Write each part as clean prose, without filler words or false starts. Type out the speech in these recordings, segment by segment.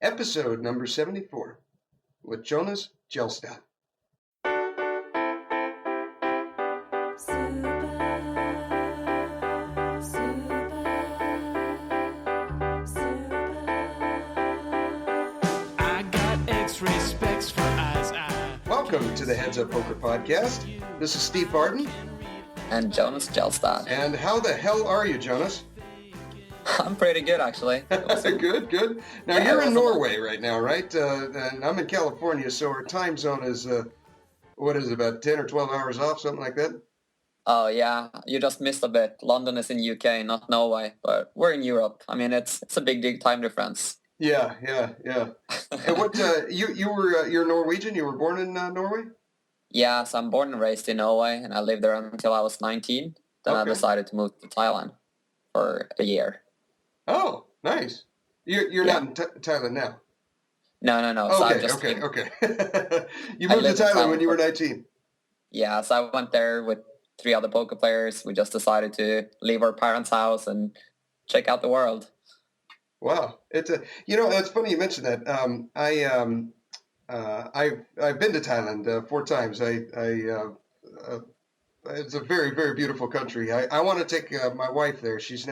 episode number 74 with Jonas Gjelstad. Welcome to the Heads Up Poker Podcast. This is Steve Barton. And Jonas Gjelstad. And how the hell are you, Jonas? I'm pretty good, actually. Good. Now, yeah, you're in Norway right now, right? And I'm in California, so our time zone is, about 10 or 12 hours off, something like that? Oh, yeah. You just missed a bit. London is in UK, not Norway, but we're in Europe. I mean, it's a big time difference. Yeah. And what, you're Norwegian? You were born in Norway? Yeah, so I'm born and raised in Norway, and I lived there until I was 19. Then I decided to move to Thailand for a year. Oh, nice. You're not in Thailand now? No. Okay. You moved to Thailand when you were 19? Yeah, so I went there with 3 other poker players. We just decided to leave our parents' house and check out the world. Wow. It's funny you mentioned that. I've been to Thailand 4 times. It's a very, very beautiful country. I want to take my wife there. She's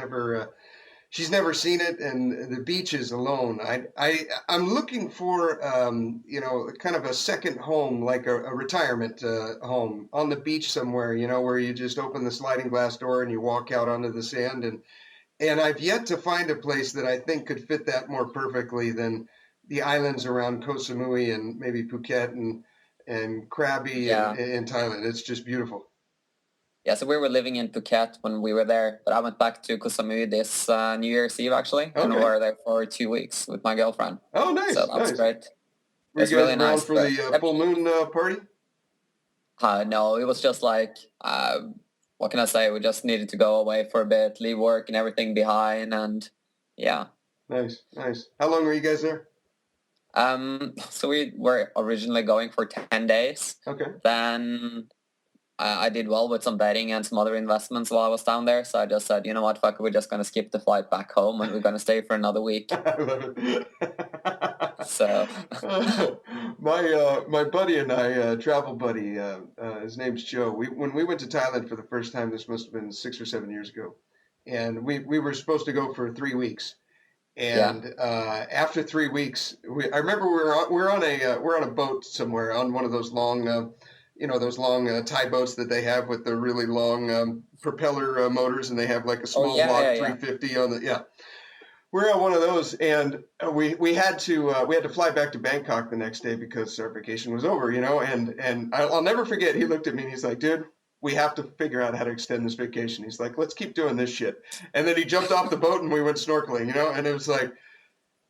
never seen it, and the beaches alone. I'm looking for kind of a second home, like a retirement home on the beach somewhere. Where you just open the sliding glass door and you walk out onto the sand. And I've yet to find a place that I think could fit that more perfectly than the islands around Koh Samui and maybe Phuket and Krabi in Thailand. It's just beautiful. Yeah, so we were living in Phuket when we were there, but I went back to Koh Samui this New Year's Eve, actually, and we were there for 2 weeks with my girlfriend. Oh, nice. So that was great. Were you guys really around for the full moon party? No, it was just like, what can I say? We just needed to go away for a bit, leave work and everything behind, and yeah. Nice. How long were you guys there? So we were originally going for 10 days. Okay. Then I did well with some betting and some other investments while I was down there. So I just said, you know what, fuck, we're just going to skip the flight back home and we're going to stay for another week. I love it. So my buddy and I, travel buddy, his name's Joe. When we went to Thailand for the first time, this must have been 6 or 7 years ago, and we were supposed to go for 3 weeks. And after 3 weeks, I remember we're on a boat somewhere on one of those long, those long Thai boats that they have with the really long propeller motors, and they have like a small block 350 on the We're on one of those, and we had to fly back to Bangkok the next day because our vacation was over, And I'll never forget. He looked at me and he's like, "Dude, we have to figure out how to extend this vacation." He's like, "Let's keep doing this shit." And then he jumped off the boat and we went snorkeling, And it was like,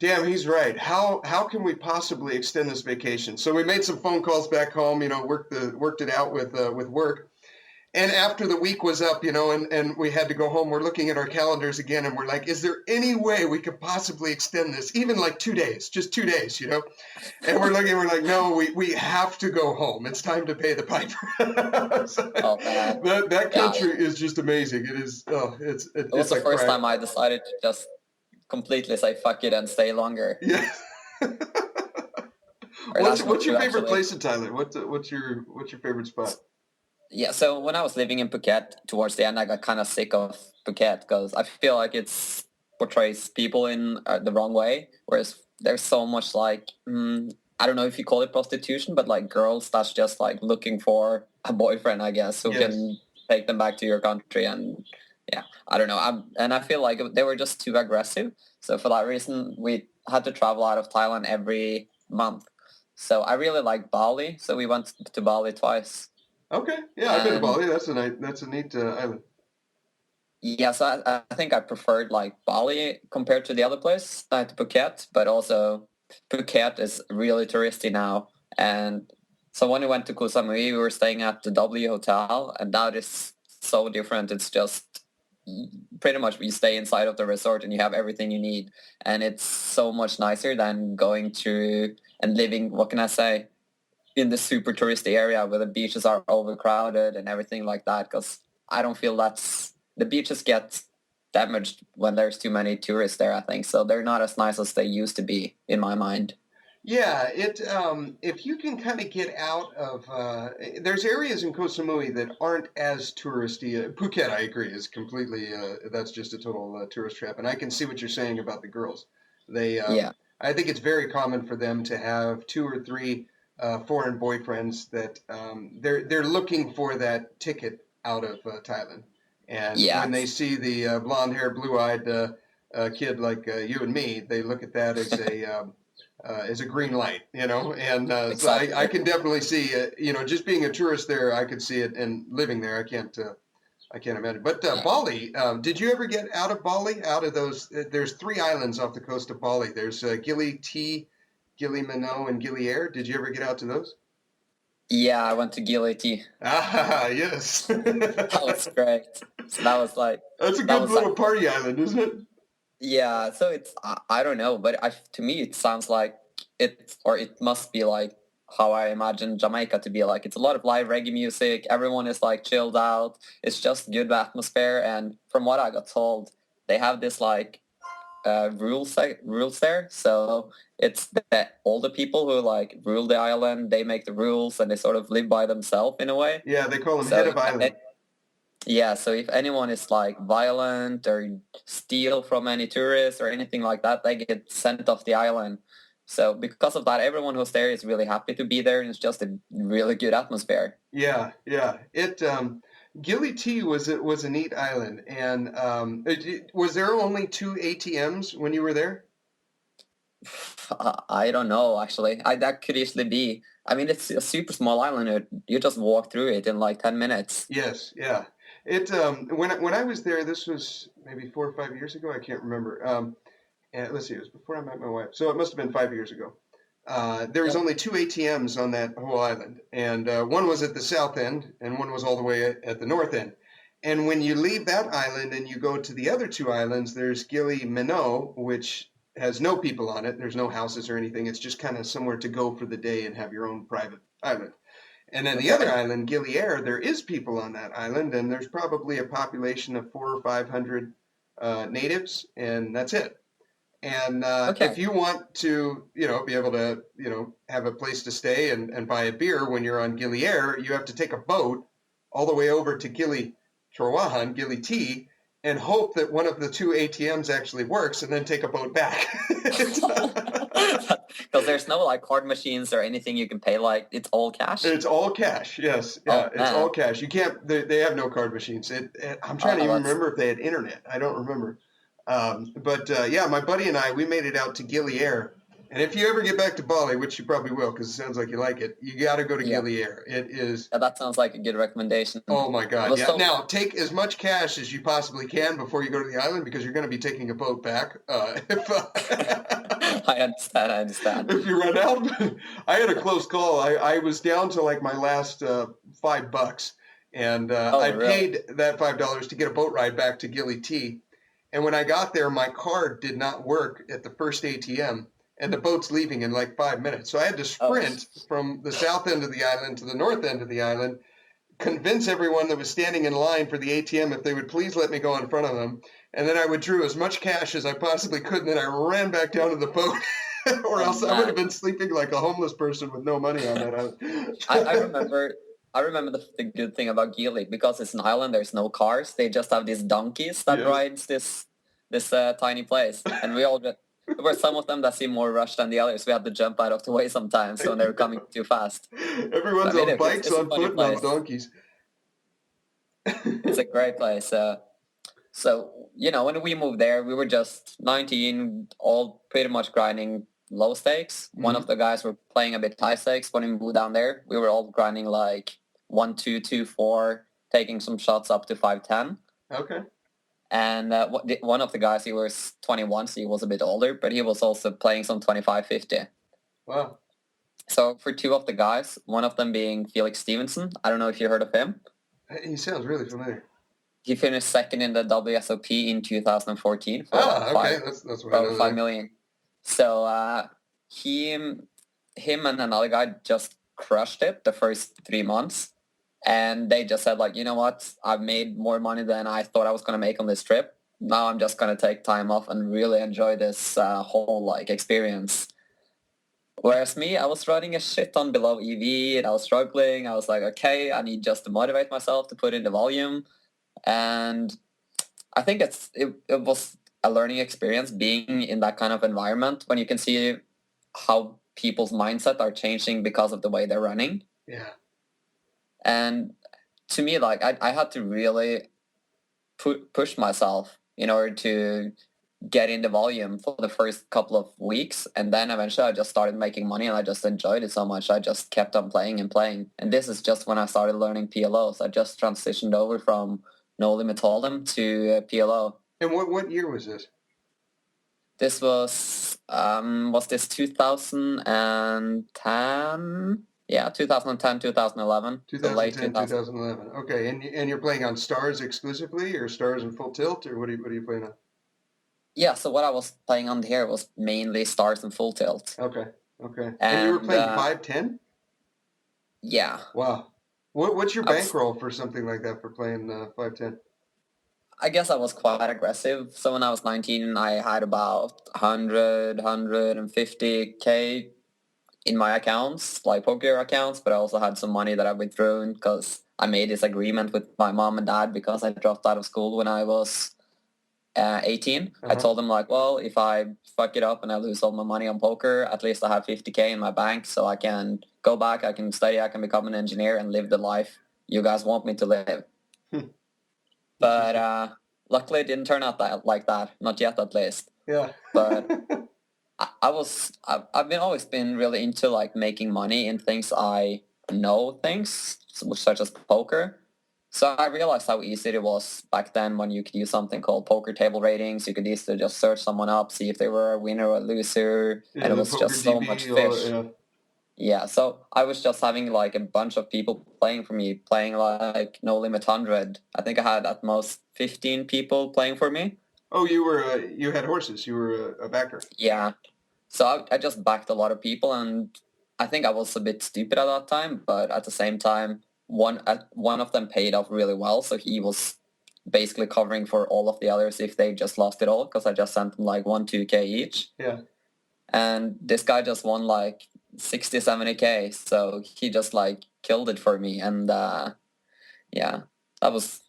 damn, he's right. How can we possibly extend this vacation? So we made some phone calls back home, worked it out with work. And after the week was up, and we had to go home, we're looking at our calendars again, and we're like, is there any way we could possibly extend this, even like 2 days, just 2 days, And we're like, no, we have to go home. It's time to pay the piper. That country is just amazing. It is. It was the first time I decided to just completely say fuck it and stay longer. Yeah. What's your favorite place in Thailand? What's your favorite spot? Yeah, so when I was living in Phuket, towards the end, I got kind of sick of Phuket because I feel like it portrays people in the wrong way, whereas there's so much like, I don't know if you call it prostitution, but like girls that's just like looking for a boyfriend, I guess, who can take them back to your country. And yeah, I don't know. I feel like they were just too aggressive. So for that reason, we had to travel out of Thailand every month. So I really like Bali. So we went to Bali twice. Okay, yeah, I've been to Bali. That's a neat island. Yeah, so I think I preferred like Bali compared to the other place, to Phuket, but also Phuket is really touristy now. And so when we went to Koh Samui, we were staying at the W Hotel, and that is so different. It's just pretty much you stay inside of the resort and you have everything you need. And it's so much nicer than going to and living, what can I say, in the super touristy area where the beaches are overcrowded and everything like that, because I don't feel the beaches get damaged when there's too many tourists there, I think. So they're not as nice as they used to be, in my mind. Yeah, if you can kind of get out of there's areas in Koh Samui that aren't as touristy. Phuket, I agree, is completely that's just a total tourist trap. And I can see what you're saying about the girls. They Yeah. I think it's very common for them to have 2 or 3 foreign boyfriends that they're looking for that ticket out of Thailand. And Yeah. when they see the blonde-haired, blue-eyed kid like you and me, they look at that as a green light, and so Exactly. I can definitely see, just being a tourist there, I could see it, and living there, I can't imagine. But Yeah. Bali, did you ever get out of Bali? Out of those, there's 3 islands off the coast of Bali. There's Gili T, Gili Mano, and Gili Air. Did you ever get out to those? Yeah, I went to Gili T. Ah, yes. That was great. So that was like That's a that good was little like party island, isn't it? yeah. So it's I don't know, but to me it sounds like it must be like how I imagine Jamaica to be like. It's a lot of live reggae music. Everyone is like chilled out. It's just good atmosphere. And from what I got told, they have this like rules there. So it's that all the people who like rule the island, they make the rules and they sort of live by themselves in a way. Yeah, they call them So head of island. yeah, so if anyone is like violent or steal from any tourists or anything like that, they get sent off the island. So because of that, everyone who's there is really happy to be there, and it's just a really good atmosphere. Yeah, yeah. Gili T was a neat island, and was there only 2 ATMs when you were there? I don't know actually. That could easily be. I mean, it's a super small island. You just walk through it in like 10 minutes. Yes, yeah. When I was there, this was maybe 4 or 5 years ago. I can't remember. And let's see, it was before I met my wife, so it must have been 5 years ago. There was Yep. only 2 ATMs on that whole island, and one was at the south end, and one was all the way at the north end. And when you leave that island and you go to the other 2 islands, there's Gili Minnow, which has no people on it. There's no houses or anything. It's just kind of somewhere to go for the day and have your own private island. And then the other Okay. island, Gili Air, there is people on that island, and there's probably a population of 400 or 500 natives, and that's it. And if Okay. you want to, be able to, have a place to stay and buy a beer when you're on Gili Air, you have to take a boat all the way over to Gili Chorwahan, Gili T, and hope that one of the 2 ATMs actually works, and then take a boat back. Because there's no like card machines or anything you can pay. Like it's all cash. It's all cash. Yes, yeah, Oh it's all man. cash. You can't. They have no card machines. I'm trying to Oh, even that's remember if they had internet. I don't remember. But yeah, my buddy and I, we made it out to Gili Air. And if you ever get back to Bali, which you probably will, because it sounds like you like it, you got to go to yeah. Gili Air. It is. Yeah, that sounds like a good recommendation. Oh my It God! was Yeah. so Now take as much cash as you possibly can before you go to the island, because you're going to be taking a boat back. I understand. I understand. If you run out, I had a close call. I was down to like my last $5, and Oh I really? paid that $5 to get a boat ride back to Gili T. And when I got there, my card did not work at the first ATM, and the boat's leaving in like 5 minutes. So I had to Oh. sprint from the south end of the island to the north end of the island, convince everyone that was standing in line for the ATM if they would please let me go in front of them. And then I withdrew as much cash as I possibly could, and then I ran back down to the boat, or Oh else I would have man. been sleeping like a homeless person with no money on that I island. remember the good thing about Gili because it's an island. There's no cars. They just have these donkeys that Yes. rides this tiny place, and there were some of them that seemed more rushed than the others. We had to jump out of the way sometimes when they were coming too fast. I Everyone's mean, on bikes, it's a on funny foot, and on place. donkeys. It's a great place. So when we moved there, we were just 19, all pretty much grinding low stakes. One Mhm. of the guys were playing a bit high stakes. When we moved down there, we were all grinding like 1-2, 2-4, taking some shots up to 5-10. Okay. And one of the guys, he was 21, so he was a bit older, but he was also playing some 25-50. Wow. So for 2 of the guys, one of them being Felix Stevenson, I don't know if you heard of him. He sounds really familiar. He finished second in the WSOP in 2014 for Ah, okay. That's what I over know 5 there. million. So him and another guy just crushed it the first 3 months. And they just said like, you know what? I've made more money than I thought I was going to make on this trip. now I'm just gonna take time off and really enjoy this whole like experience. Whereas me, I was running a shit ton below EV and I was struggling. I was like, okay, I need just to motivate myself to put in the volume. And I think it was a learning experience being in that kind of environment when you can see how people's mindset are changing because of the way they're running. Yeah. And to me, like I had to really push myself in order to get in the volume for the first couple of weeks, and then eventually I just started making money and I just enjoyed it so much. I just kept on playing and playing. And this is just when I started learning PLOs. I just transitioned over from No Limit Hold'em to PLO. And what year was this? This was this 2010? Yeah, 2010, 2011. 2010, 2011. Okay, and you're playing on stars exclusively, or stars and full tilt, or what are you playing on? Yeah, so what I was playing on here was mainly stars and full tilt. Okay. And you were playing 510? Yeah. Wow. What's your bankroll for something like that, for playing 510? I guess I was quite aggressive. So when I was 19, I had about 100, 150K in my accounts, like poker accounts, but I also had some money that I withdrew because I made this agreement with my mom and dad because I dropped out of school when I was 18. I told them like, well, if I fuck it up and I lose all my money on poker, at least I have 50K in my bank so I can go back, I can study, I can become an engineer and live the life you guys want me to live. But luckily it didn't turn out like that, not yet at least. Yeah. But I've always been really into like making money in things I know things, such as poker. So I realized how easy it was back then when you could use something called poker table ratings. You could easily just search someone up, see if they were a winner or a loser, Yeah, and it was just so much fish. Yeah, so I was just having like a bunch of people playing for me, playing like No Limit 100. I think I had at most 15 people playing for me. Oh, you had horses. You were a backer. Yeah. So I just backed a lot of people, and I think I was a bit stupid at that time, but at the same time, one of them paid off really well. So he was basically covering for all of the others if they just lost it all, because I just sent them like 2K each. Yeah. And this guy just won like 60, 70K. So he just like killed it for me. And yeah, that was,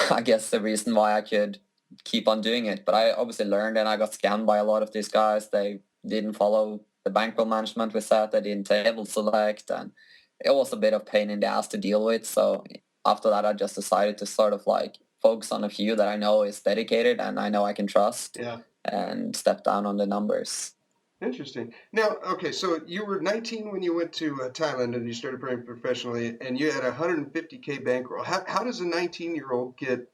I guess, the reason why I could keep on doing it. But I obviously learned, and I got scammed by a lot of these guys. They didn't follow the bankroll management we set. They didn't table select. And it was a bit of pain in the ass to deal with. So after that, I just decided to sort of like focus on a few that I know is dedicated and I know I can trust. Yeah. And step down on the numbers. Interesting. Now, okay, so you were 19 when you went to Thailand and you started playing professionally, and you had a 150K bankroll. How does a 19-year-old get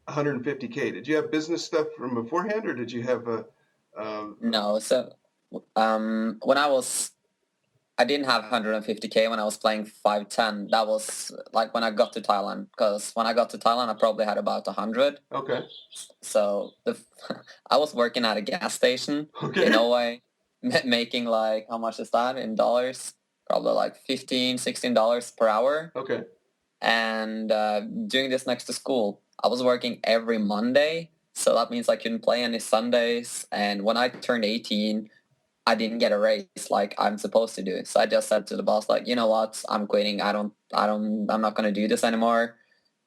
150K? Did you have business stuff from beforehand, or did you have a? No. So when I didn't have 150K when I was playing 510. That was like when I got to Thailand, because when I got to Thailand, I probably had about 100. Okay. So I was working at a gas station in Norway, making like, how much is that in dollars? Probably like $15, $16 per hour. Okay. And doing this next to school, I was working every Monday. So that means I couldn't play any Sundays. And when I turned 18, I didn't get a raise like I'm supposed to do. So I just said to the boss, like, you know what, I'm quitting. I'm not going to do this anymore.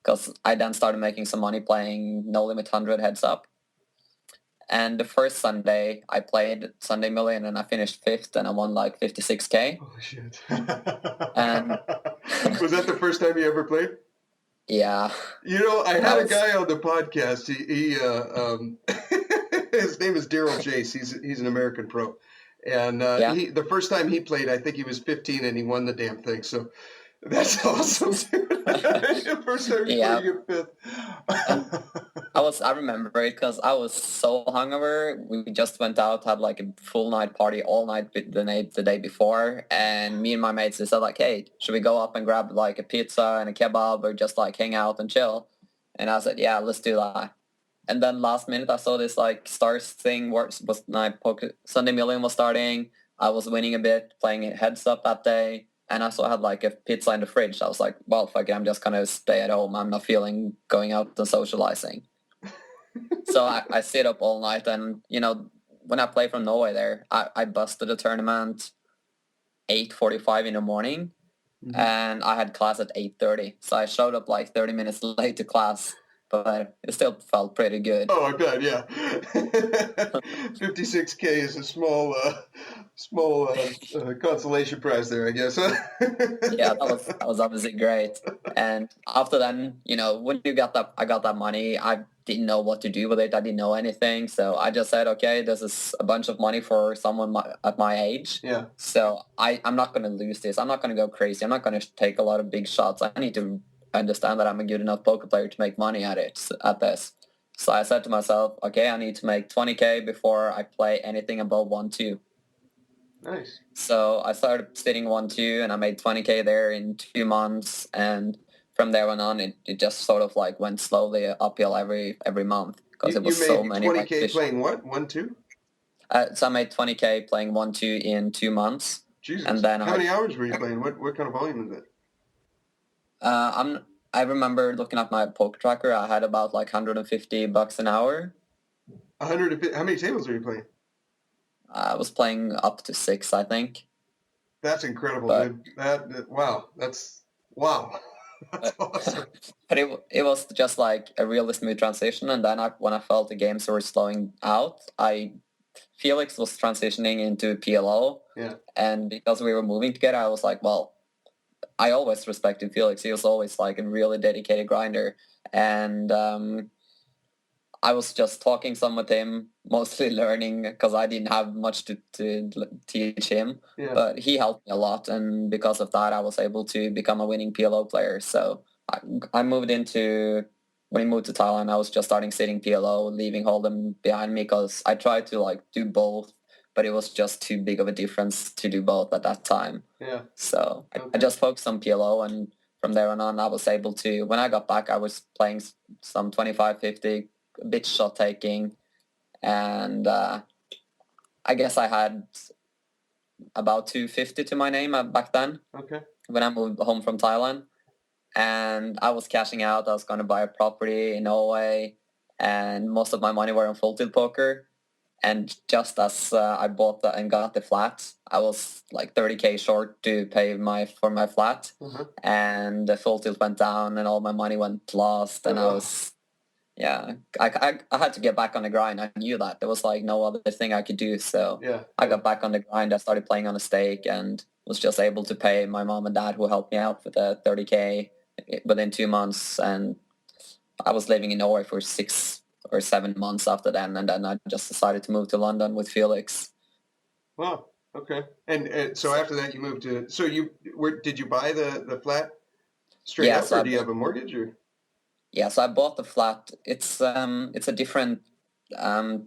Because I then started making some money playing No Limit 100 heads up. And the first Sunday, I played Sunday Million and I finished 5th and I won like 56K. Oh, shit. And was that the first time you ever played? Yeah. You know, I had a guy on the podcast. He his name is Daryl Jace. He's an American pro. And the first time he played, I think he was 15 and he won the damn thing. So that's awesome. The first time you played, you get 5th. I remember it because I was so hungover. We just went out, had like a full night party all night the day before. And me and my mates, they said like, hey, should we go up and grab like a pizza and a kebab or just like hang out and chill? And I said, yeah, let's do that. And then last minute, I saw this like stars thing was my poker Sunday Million was starting. I was winning a bit, playing heads up that day. And I also had like a pizza in the fridge. I was like, well, fuck it, I'm just going to stay at home. I'm not feeling going out and socializing. So I stayed up all night, and when I played from Norway there, I busted the tournament 8:45 in the morning, Mm-hmm. and I had class at 8:30. So I showed up like 30 minutes late to class, but it still felt pretty good. Oh, I bet, yeah. 56K is a small consolation prize there, I guess. Yeah, that was obviously great. And after then, when I got that money, I didn't know what to do with it. I didn't know anything, so I just said, okay, this is a bunch of money for someone at my age. Yeah. So I'm not going to lose this. I'm not going to go crazy. I'm not going to take a lot of big shots. I need to understand that I'm a good enough poker player to make money at this. So I said to myself, okay, I need to make 20K before I play anything above 1-2. Nice. So I started sitting 1-2, and I made 20K there in 2 months, and from there on, it just sort of like went slowly uphill every month because it You was so made many 20K playing what? 1-2? So I made 20K playing 1-2 in 2 months, Jesus. and then How many hours were you playing? What kind of volume is it? I remember looking at my poker tracker. I had about like $150 an hour. 150. How many tables were you playing? I was playing up to 6, I think. That's incredible, But dude. Wow. Wow. That's awesome. but it was just like a really smooth transition, and then when I felt the games were slowing out, Felix was transitioning into PLO, Yeah. and because we were moving together, I was like, well, I always respected Felix. He was always like a really dedicated grinder, and I was just talking some with him, mostly learning because I didn't have much to teach him. Yeah. But he helped me a lot, and because of that, I was able to become a winning PLO player. So I moved when we moved to Thailand, I was just starting sitting PLO, leaving Hold'em behind me because I tried to like do both, but it was just too big of a difference to do both at that time. Yeah. So I Okay. just focused on PLO, and from there on, I was able to, when I got back, I was playing some 25, 50, a bit shot taking, and I guess I had about 250 to my name back then. Okay. When I moved home from Thailand, and I was cashing out. I was going to buy a property in Norway, and most of my money were on Full Tilt Poker. And just as I bought and got the flat, I was like 30K short to pay for my flat, and the Full Tilt went down, and all my money went lost, and I was. Yeah, I had to get back on the grind. I knew that. There was like no other thing I could do. So Yeah. I got back on the grind. I started playing on a stake and was just able to pay my mom and dad, who helped me out with the 30K within 2 months. And I was living in Norway for 6 or 7 months after then. And then I just decided to move to London with Felix. Wow. Okay. And so after that, you moved to. So did you buy the flat straight up, or do you have a mortgage, or? Yeah, so I bought the flat. It's a different I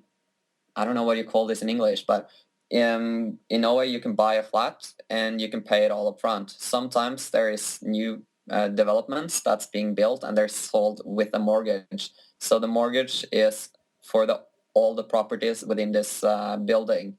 don't know what you call this in English, but in Norway you can buy a flat and you can pay it all up front. Sometimes there is new developments that's being built and they're sold with a mortgage. So the mortgage is for all the properties within this building,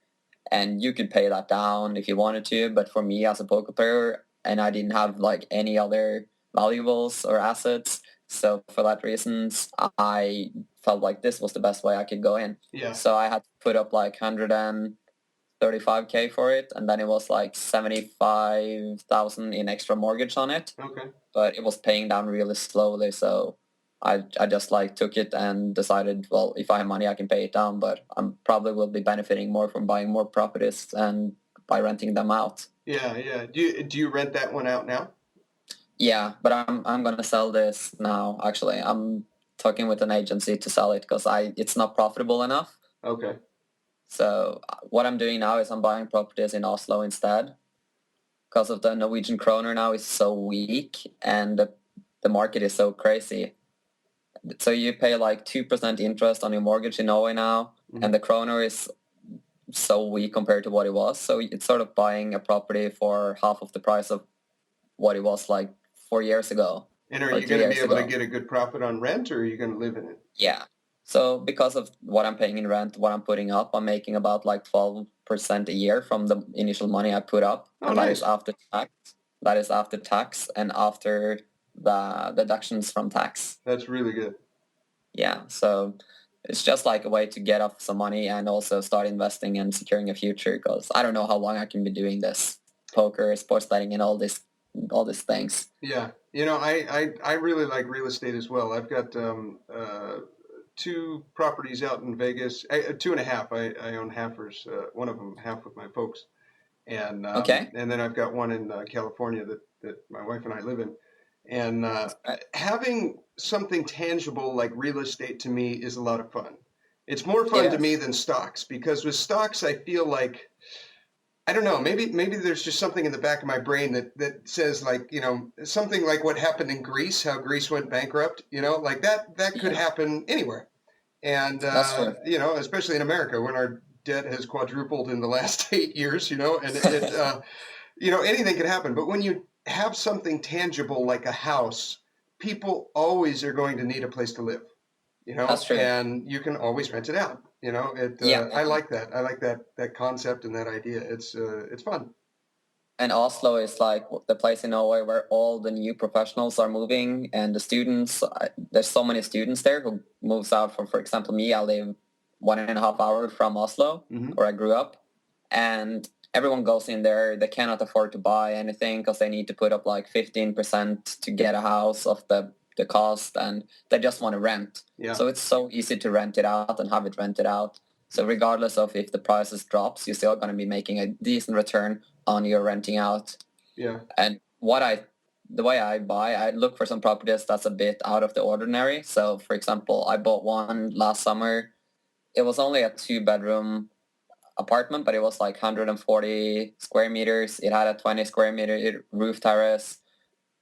and you could pay that down if you wanted to. But for me as a poker player, and I didn't have like any other valuables or assets, so for that reasons, I felt like this was the best way I could go in. Yeah. So I had to put up like 135K for it, and then it was like 75,000 in extra mortgage on it. Okay. But it was paying down really slowly, so I just like took it and decided, well, if I have money, I can pay it down, but I'm probably will be benefiting more from buying more properties and by renting them out. Yeah, yeah. Do you rent that one out now? Yeah, but I'm gonna sell this now. Actually, I'm talking with an agency to sell it because it's not profitable enough. Okay. So what I'm doing now is I'm buying properties in Oslo instead, because of the Norwegian kroner now is so weak and the market is so crazy. So you pay like 2% interest on your mortgage in Norway now, and the kroner is so weak compared to what it was. So it's sort of buying a property for half of the price of what it was like 4 years ago. And are you going to be able to get a good profit on rent, or are you going to live in it? Yeah. So because of what I'm paying in rent, what I'm putting up, I'm making about like 12% a year from the initial money I put up. Oh, and nice. That is after tax. That is after tax and after the deductions from tax. That's really good. Yeah. So it's just like a way to get up some money and also start investing and securing a future, because I don't know how long I can be doing this, poker, sports betting, and all these things. Yeah, I really like real estate as well. I've got 2 properties out in Vegas, 2.5. I own halfers, one of them half with my folks, Okay. and then I've got one in California that my wife and I live in. And having something tangible like real estate to me is a lot of fun. It's more fun to me than stocks, because with stocks I feel like, I don't know, maybe there's just something in the back of my brain that says, like, something like what happened in Greece, how Greece went bankrupt, like that could happen anywhere. And That's true. especially in America when our debt has quadrupled in the last 8 years, and anything can happen. But when you have something tangible like a house, people always are going to need a place to live, That's true. and you can always rent it out. I like that. I like that concept and that idea. It's fun. And Oslo is like the place in Norway where all the new professionals are moving, and the students, there's so many students there who moves out. For example, me, I live 1.5 hours from Oslo, where I grew up, and everyone goes in there. They cannot afford to buy anything because they need to put up like 15% to get a house of the cost, and they just want to rent. Yeah. So it's so easy to rent it out and have it rented out. So regardless of if the prices drops, you're still going to be making a decent return on your renting out. Yeah. And the way I buy, I look for some properties that's a bit out of the ordinary. So for example, I bought one last summer. It was only a 2-bedroom apartment, but it was like 140 square meters. It had a 20 square meter roof terrace.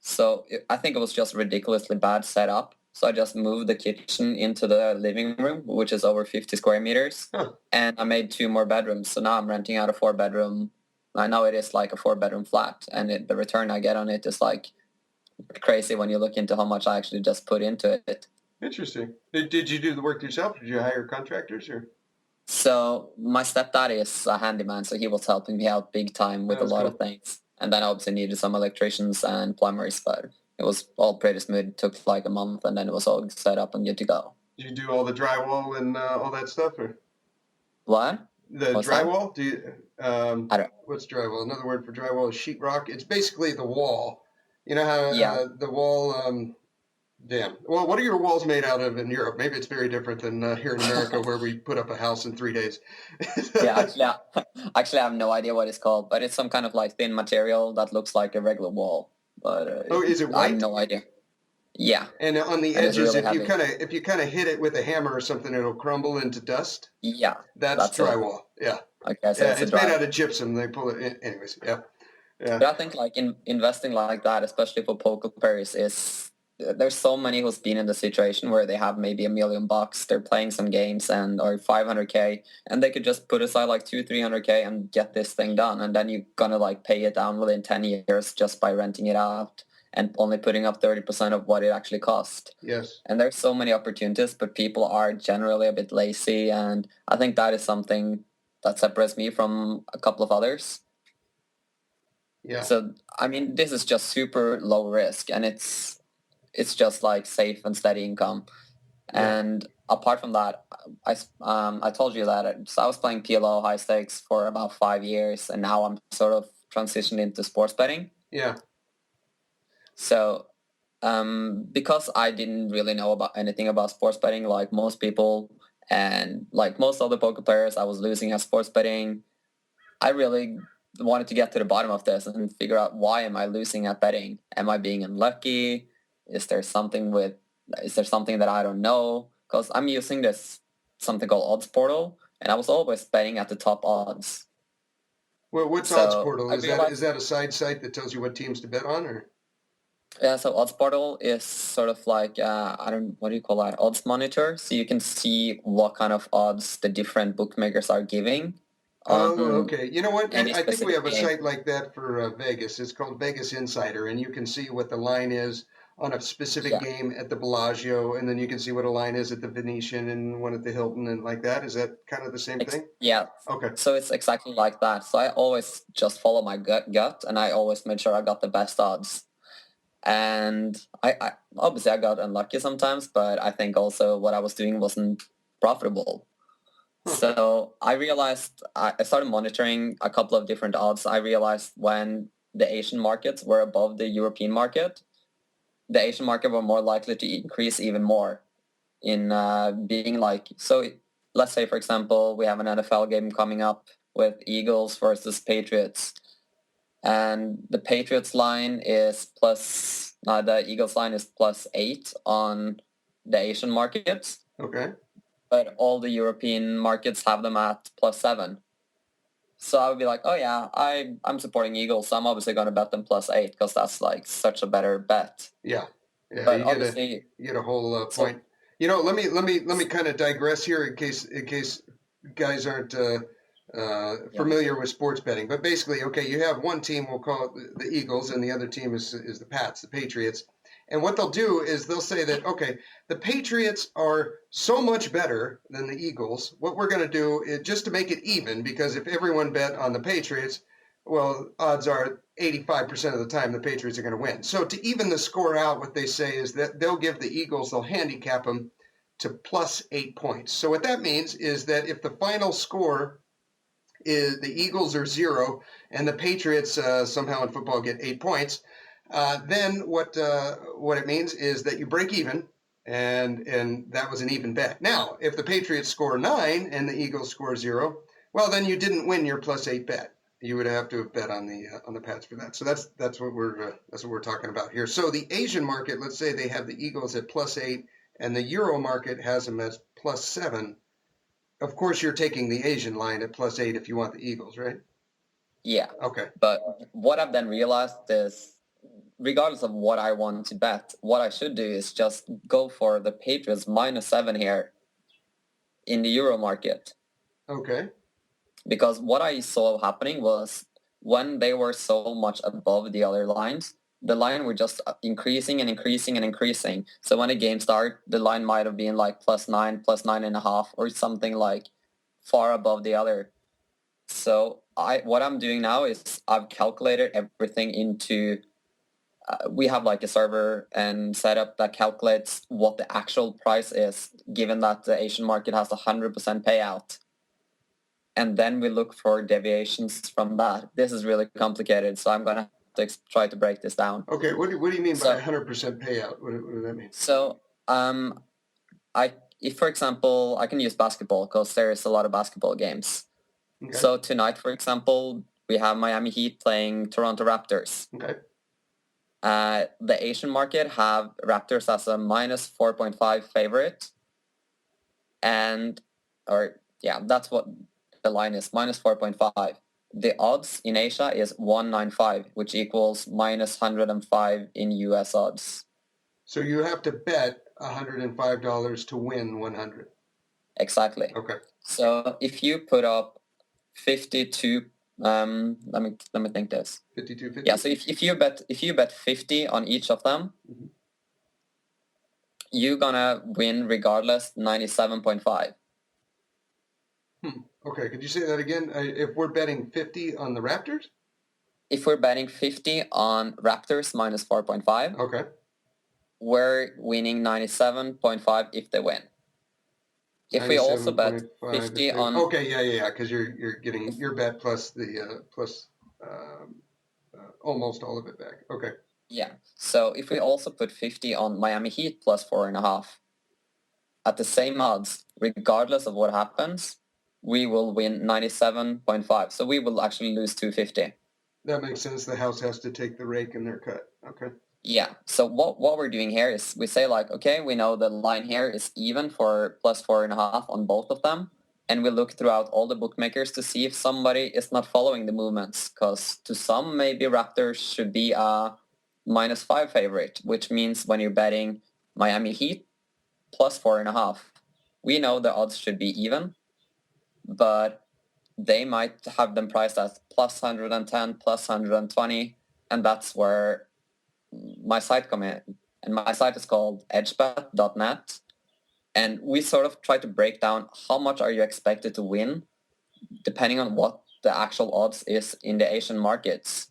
So I think it was just ridiculously bad setup. So I just moved the kitchen into the living room, which is over 50 square meters. And I made 2 more bedrooms. So now I'm renting out a 4-bedroom. I know it is like a 4-bedroom flat, and the return I get on it is like crazy when you look into how much I actually just put into it. Interesting. Did you do the work yourself? Did you hire contractors or? So my stepdad is a handyman, so he was helping me out big time with a lot of things. And then I obviously needed some electricians and plumbers, but it was all pretty smooth. It took like a month, and then it was all set up and good to go. Did you do all the drywall and all that stuff, or? What? The drywall? Do you? I don't. What's drywall? Another word for drywall is sheetrock. It's basically the wall. You know how the wall. Damn. Well, what are your walls made out of in Europe? Maybe it's very different than here in America, where we put up a house in 3 days. Actually, I have no idea what it's called, but it's some kind of like thin material that looks like a regular wall. But is it white? I have no idea. Yeah. And on the edges, really if you kind of hit it with a hammer or something, it'll crumble into dust. Yeah. That's drywall. It. Yeah. Okay, so it's made out of gypsum. They pull it in. Anyways, yeah. But I think like investing like that, especially for poker players, there's so many who's been in the situation where they have maybe $1 million, they're playing some games or 500K, and they could just put aside like 200-300K and get this thing done, and then you're gonna like pay it down within 10 years just by renting it out and only putting up 30% of what it actually cost. Yes. And there's so many opportunities, but people are generally a bit lazy, and I think that is something that separates me from a couple of others. Yeah. So I mean, this is just super low risk, and it's just like safe and steady income. Yeah. And apart from that, I told you that I was playing PLO high stakes for about 5 years, and now I'm sort of transitioned into sports betting. Yeah. So because I didn't really know about anything about sports betting like most people, and like most other poker players, I was losing at sports betting. I really wanted to get to the bottom of this and figure out, why am I losing at betting? Am I being unlucky? Is there something that I don't know? Because I'm using something called Odds Portal, and I was always betting at the top odds. Well, what's Odds Portal? Is that a side site that tells you what teams to bet on, or? Yeah, so Odds Portal is sort of like what do you call that? Odds monitor. So you can see what kind of odds the different bookmakers are giving. Okay. You know what? I think we have a game. site like that for Vegas. It's called Vegas Insider, and you can see what the line is on a specific game at the Bellagio, and then you can see what a line is at the Venetian and one at the Hilton and like that. Is that kind of the same thing? Yeah. Okay. So it's exactly like that. So I always just follow my gut, and I always made sure I got the best odds. And I obviously I got unlucky sometimes, but I think also what I was doing wasn't profitable. So I realized, I started monitoring a couple of different odds. I realized when the Asian markets were above the European market, the Asian market were more likely to increase even more in being like, so let's say, for example, we have an NFL game coming up with Eagles versus Patriots. And the Patriots line is the Eagles line is +8 on the Asian markets. Okay. But all the European markets have them at +7. So I would be like, oh yeah, I'm supporting Eagles, so I'm obviously going to bet them +8 because that's like such a better bet. Yeah. But you obviously, get a whole point. You know, let me kind of digress here in case guys aren't familiar with sports betting. But basically, okay, you have one team, we'll call it the Eagles, and the other team is the Pats, the Patriots. And what they'll do is they'll say that, okay, the Patriots are so much better than the Eagles. What we're going to do is just to make it even, because if everyone bet on the Patriots, well, odds are 85% of the time the Patriots are going to win. So to even the score out, what they say is that they'll give the Eagles, they'll handicap them to +8 points. So what that means is that if the final score is the Eagles are 0 and the Patriots somehow in football get 8 points, then what it means is that you break even, and that was an even bet. Now, if the Patriots score 9 and the Eagles score 0, well, then you didn't win your +8 bet. You would have to have bet on the Pats for that. So that's what we're talking about here. So the Asian market, let's say they have the Eagles at +8 and the Euro market has them at +7. Of course, you're taking the Asian line at +8 if you want the Eagles, right? Yeah. Okay. But what I've then realized is, regardless of what I want to bet, what I should do is just go for the Patriots -7 here in the Euro market. Okay. Because what I saw happening was when they were so much above the other lines, the line were just increasing and increasing and increasing. So when a game started, the line might have been like +9, +9.5, or something like far above the other. So what I'm doing now is I've calculated everything into, we have like a server and setup that calculates what the actual price is, given that the Asian market has 100% payout. And then we look for deviations from that. This is really complicated, so I'm going to have to try to break this down. Okay, what do you mean by 100% payout? What does that mean? So if, for example, I can use basketball because there is a lot of basketball games. Okay. So tonight, for example, we have Miami Heat playing Toronto Raptors. Okay. The Asian market have Raptors as a -4.5 favorite. That's what the line is, -4.5. The odds in Asia is 195, which equals -105 in US odds. So you have to bet $105 to win 100. Exactly. Okay. So if you put up 52, let me think this. 52.50. Yeah. So if you bet 50 on each of them, mm-hmm, you're gonna win regardless 97.5. Okay, could you say that again? If we're betting 50 on the Raptors? If we're betting 50 on Raptors -4.5, okay, we're winning 97.5 if they win. If we also bet 50 on... Okay, yeah, because you're getting your bet plus the almost all of it back. Okay. Yeah, so if we also put 50 on Miami Heat +4.5, at the same odds, regardless of what happens, we will win 97.5. So we will actually lose 250. That makes sense. The house has to take the rake in their cut. Okay. Yeah. So what we're doing here is we say like, okay, we know the line here is even for +4.5 on both of them. And we look throughout all the bookmakers to see if somebody is not following the movements. Because to some, maybe Raptors should be a -5 favorite, which means when you're betting Miami Heat +4.5, we know the odds should be even, but they might have them priced as +110, +120, and that's where my site come in. And my site is called edgebet.net, and we sort of try to break down how much are you expected to win depending on what the actual odds is in the Asian markets.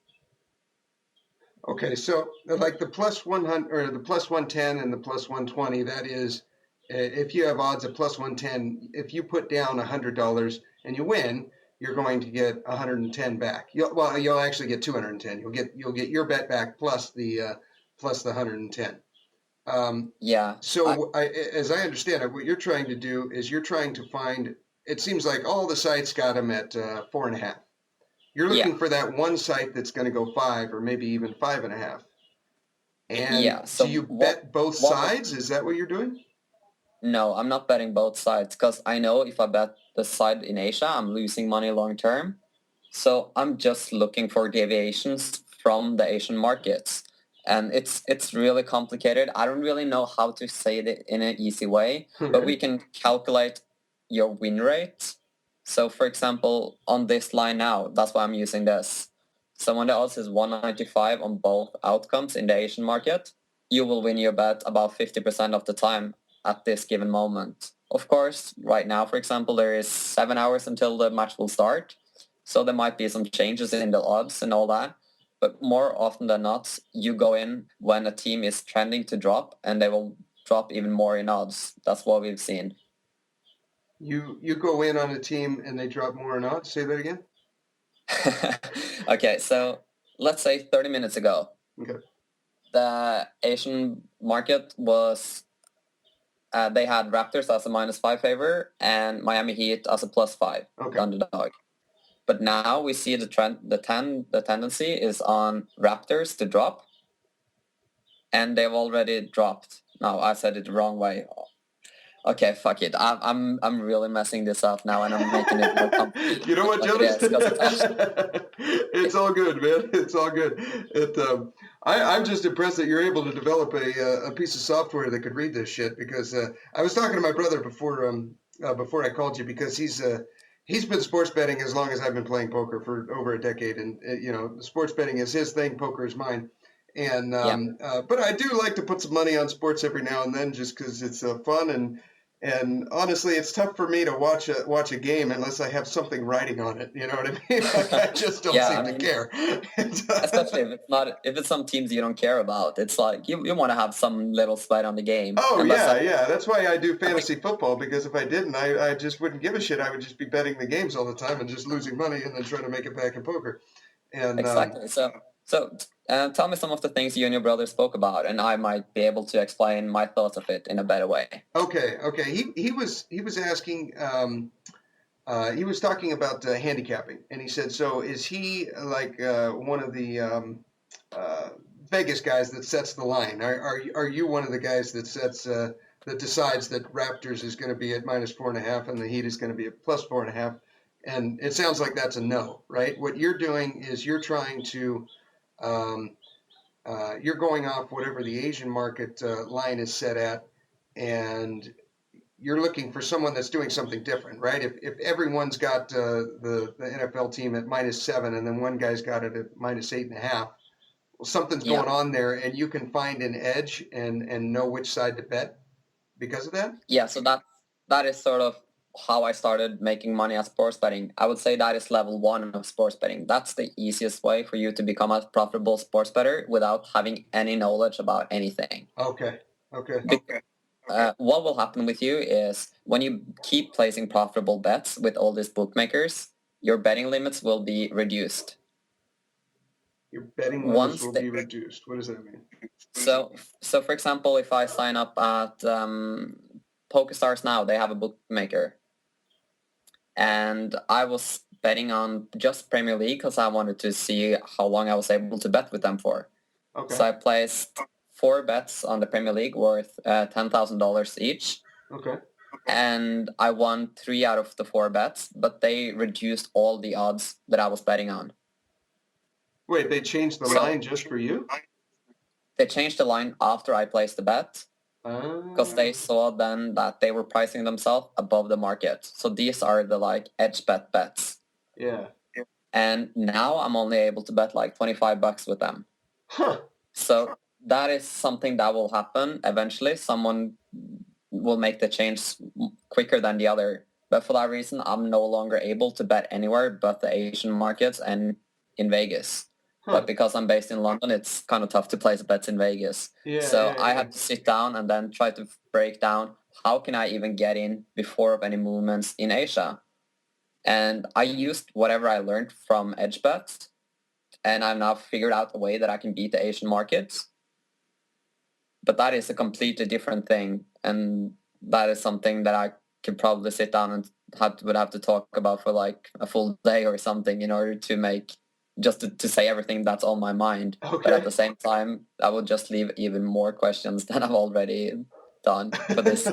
Okay, so like the +100 or the +110 and the +120, that is if you have odds of plus 110, if you put down $100 and you win, you're going to get 110 back. You'll actually get 210. You'll get your bet back plus the 110. So as I understand it, what you're trying to do is you're trying to find. It seems like all the sites got them at 4.5. You're looking for that one site that's going to go 5 or maybe even 5.5. And So do you bet both sides? Is that what you're doing? No, I'm not betting both sides because I know if I bet the side in Asia, I'm losing money long term. So I'm just looking for deviations from the Asian markets. And it's really complicated. I don't really know how to say it in an easy way, but we can calculate your win rate. So for example, on this line now, that's why I'm using this. So when the odds is 195 on both outcomes in the Asian market, you will win your bet about 50% of the time at this given moment. Of course, right now, for example, there is 7 hours until the match will start. So there might be some changes in the odds and all that. But more often than not, you go in when a team is trending to drop and they will drop even more in odds. That's what we've seen. You go in on a team and they drop more in odds? Say that again? Okay, so let's say 30 minutes ago. Okay. The Asian market was they had Raptors as a -5 favor and Miami Heat as a +5 underdog. But now we see the trend. The tendency is on Raptors to drop, and they've already dropped. No, I said it the wrong way. Okay, fuck it. I'm really messing this up now, and I'm making it more complicated. You know what, Jonas? It's all good, man. It's all good. I'm just impressed that you're able to develop a piece of software that could read this shit. Because I was talking to my brother before I called you, because he's been sports betting as long as I've been playing poker, for over a decade, and sports betting is his thing, poker is mine. And but I do like to put some money on sports every now and then, just because it's fun, and honestly, it's tough for me to watch a game unless I have something writing on it. You know what I mean? Like, I just don't seem to care. Especially if it's some teams you don't care about. It's like you want to have some little sweat on the game. Oh yeah. That's why I do fantasy football, because if I didn't, I just wouldn't give a shit. I would just be betting the games all the time and just losing money and then trying to make it back in poker. And exactly. So tell me some of the things you and your brother spoke about, and I might be able to explain my thoughts of it in a better way. Okay. He was asking. He was talking about handicapping, and he said, "So is he like one of the Vegas guys that sets the line? Are you one of the guys that sets that decides that Raptors is going to be at -4.5 and the Heat is going to be at +4.5?" And it sounds like that's a no, right? What you're doing is you're trying to you're going off whatever the Asian market line is set at, and you're looking for someone that's doing something different, right? If everyone's got the NFL team at -7 and then one guy's got it at -8.5, well, something's going on there, and you can find an edge and know which side to bet because of that? Yeah, so that is sort of how I started making money at sports betting. I would say that is level 1 of sports betting. That's the easiest way for you to become a profitable sports bettor without having any knowledge about anything. Okay. What will happen with you is when you keep placing profitable bets with all these bookmakers, your betting limits will be reduced. Your betting limits will be reduced. What does that mean? So for example, if I sign up at PokerStars now, they have a bookmaker. And I was betting on just Premier League because I wanted to see how long I was able to bet with them for. Okay. So I placed 4 bets on the Premier League worth $10,000 each. Okay. And I won 3 out of the 4 bets, but they reduced all the odds that I was betting on. Wait, they changed the line just for you? They changed the line after I placed the bet. Because they saw then that they were pricing themselves above the market. So these are the like edge bet bets. Yeah. And now I'm only able to bet like $25 with them. Huh. So that is something that will happen eventually. Someone will make the change quicker than the other. But for that reason, I'm no longer able to bet anywhere but the Asian markets and in Vegas. But because I'm based in London, it's kind of tough to place bets in Vegas. So I had to sit down and then try to break down how can I even get in before of any movements in Asia. And I used whatever I learned from EdgeBet, and I've now figured out a way that I can beat the Asian markets. But that is a completely different thing, and that is something that I could probably sit down and would have to talk about for like a full day or something in order to make just to say everything that's on my mind. Okay. But at the same time, I would just leave even more questions than I've already done for this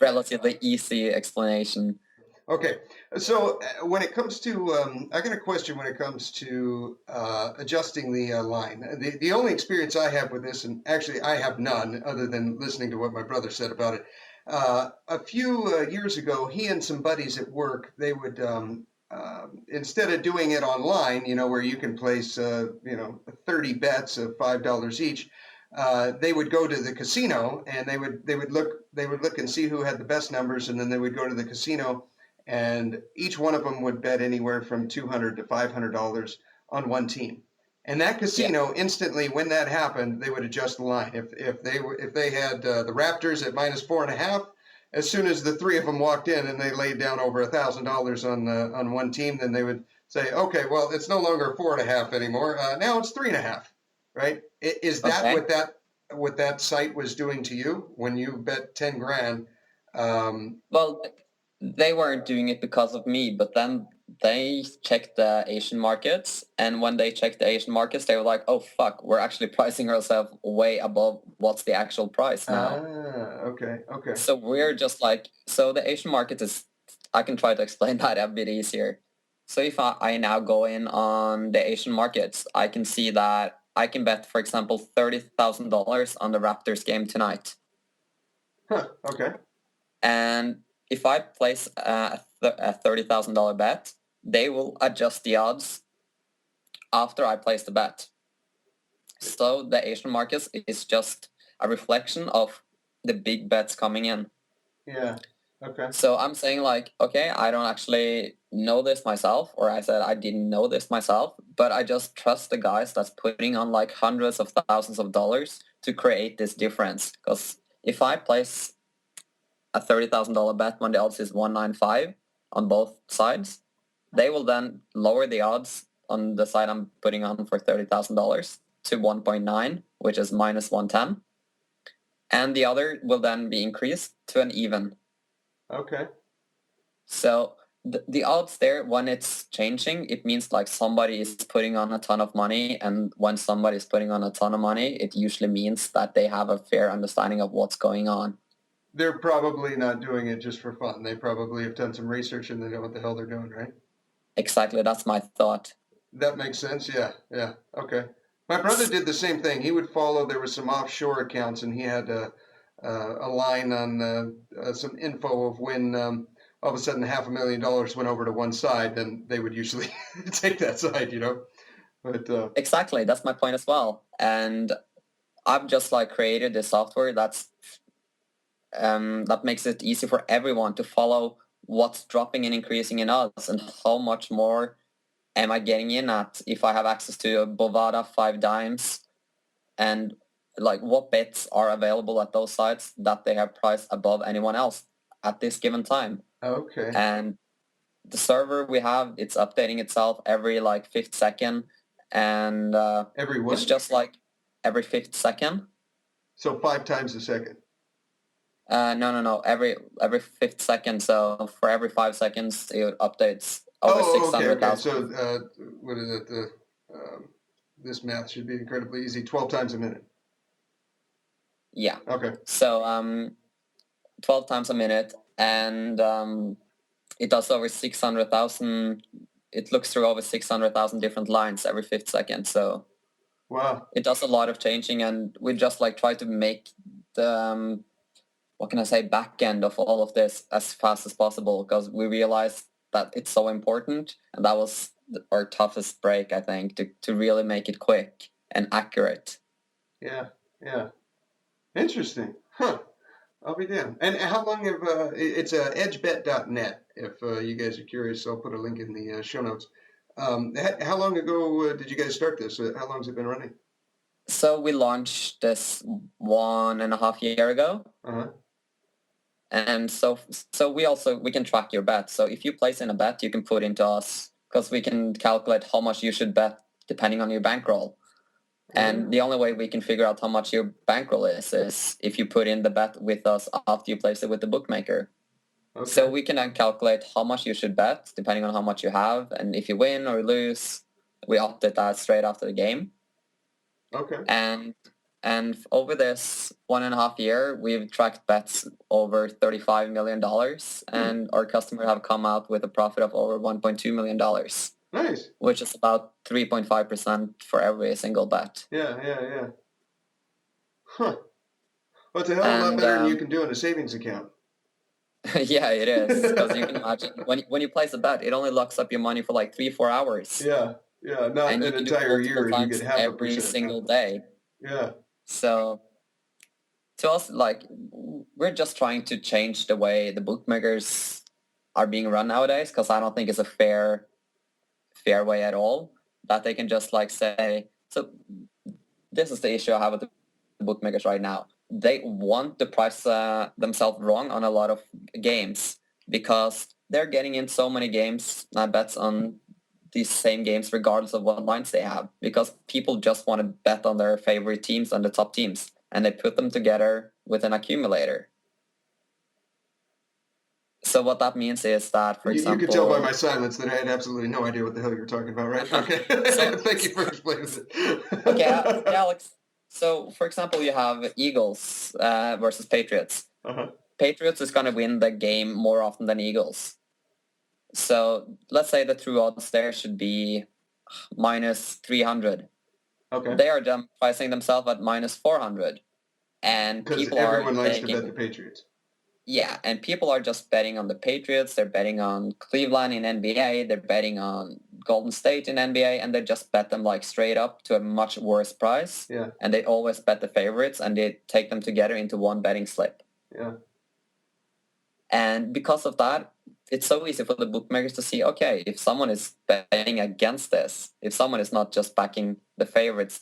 relatively easy explanation. Okay, so when it comes to, I got a question when it comes to adjusting the line. The only experience I have with this, and actually I have none other than listening to what my brother said about it. A few years ago, he and some buddies at work, they would, instead of doing it online, where you can place, 30 bets of $5 each, they would go to the casino and they would look and see who had the best numbers, and then they would go to the casino. And each one of them would bet anywhere from $200 to $500 on one team. And that casino instantly, when that happened, they would adjust the line. If they had the Raptors at -4.5, as soon as the three of them walked in and they laid down over $1,000 on one team, then they would say, okay, well, it's no longer 4.5 anymore. Now it's 3.5, right? Is that what that site was doing to you when you bet 10 grand? Well, they weren't doing it because of me, but then they checked the Asian markets, and when they checked the Asian markets, they were like, oh, fuck, we're actually pricing ourselves way above what's the actual price now. Okay. So we're just like, so the Asian market is, I can try to explain that a bit easier. So if I now go in on the Asian markets, I can see that I can bet, for example, $30,000 on the Raptors game tonight. Okay. And if I place a $30,000 bet, they will adjust the odds after I place the bet. So the Asian markets is just a reflection of the big bets coming in. Yeah. Okay. So I'm saying like, okay, I don't actually know this myself, or I said I didn't know this myself, but I just trust the guys that's putting on like hundreds of thousands of dollars to create this difference. Because if I place a $30,000 bet when the odds is 195 on both sides, they will then lower the odds on the side I'm putting on for $30,000 to 1.9, which is -110. And the other will then be increased to an even. Okay. So the odds there, when it's changing, it means like somebody is putting on a ton of money. And when somebody is putting on a ton of money, it usually means that they have a fair understanding of what's going on. They're probably not doing it just for fun. They probably have done some research and they know what the hell they're doing, right? Exactly. That's my thought. That makes sense. Yeah. Okay. My brother did the same thing. He would follow, there was some offshore accounts, and he had a line on some info of when all of a sudden $500,000 went over to one side, then they would usually take that side, But exactly. That's my point as well. And I've just like created this software that makes it easy for everyone to follow what's dropping and increasing in odds and how much more am I getting in at if I have access to a Bovada 5 dimes, and like what bets are available at those sites that they have priced above anyone else at this given time. Okay. And the server we have, it's updating itself every like 5th second, and Every what? it's just like every 5th second. So 5 times a second. No. Every 5th second. So for every 5 seconds, it updates over 600,000. Okay. So what is it? This math should be incredibly easy. 12 times a minute. Yeah. Okay. So 12 times a minute, and it does over 600,000. It looks through over 600,000 different lines every 5th second. So wow, it does a lot of changing, and we just like try to make the what can I say, back end of all of this as fast as possible, because we realized that it's so important, and that was our toughest break, I think, to really make it quick and accurate. Yeah. Interesting. Huh. I'll be damned. And how long have, it's edgebet.net, if you guys are curious, I'll put a link in the show notes. How long ago did you guys start this? How long has it been running? So we launched this 1.5 years ago. Uh-huh. And so we can track your bet. So if you place in a bet, you can put into us because we can calculate how much you should bet depending on your bankroll. And the only way we can figure out how much your bankroll is if you put in the bet with us after you place it with the bookmaker. Okay. So we can then calculate how much you should bet depending on how much you have. And if you win or lose, we update that straight after the game. Okay. And over this 1.5 year, we've tracked bets over $35 million, and our customer have come out with a profit of over $1.2 million. Nice. Which is about 3.5% for every single bet. Yeah. Huh. Well, it's a hell of a lot better than you can do in a savings account. Yeah, it is. Because you can imagine, when you place a bet, it only locks up your money for like 3-4 hours. Yeah, not and an entire year if you get half every 1%. single day. Yeah. So to us, like, we're just trying to change the way the bookmakers are being run nowadays, because I don't think it's a fair way at all that they can just like say, so this is the issue I have with the bookmakers right now. They want to price themselves wrong on a lot of games because they're getting in so many games, bets on these same games regardless of what lines they have, because people just want to bet on their favorite teams and the top teams, and they put them together with an accumulator. So what that means is that, for example... You could tell by my silence that I had absolutely no idea what the hell you were talking about, right? Okay. Thank you for explaining it. Okay, Alex. So, for example, you have Eagles versus Patriots. Uh-huh. Patriots is going to win the game more often than Eagles. So let's say the true odds there should be minus 300. Okay. They are pricing themselves at minus 400. And people are everyone likes to bet the Patriots. Yeah, and people are just betting on the Patriots. They're betting on Cleveland in NBA. They're betting on Golden State in NBA, and they just bet them like straight up to a much worse price. Yeah. And they always bet the favorites, and they take them together into one betting slip. Yeah. And because of that, it's so easy for the bookmakers to see, okay, if someone is betting against this, if someone is not just backing the favorites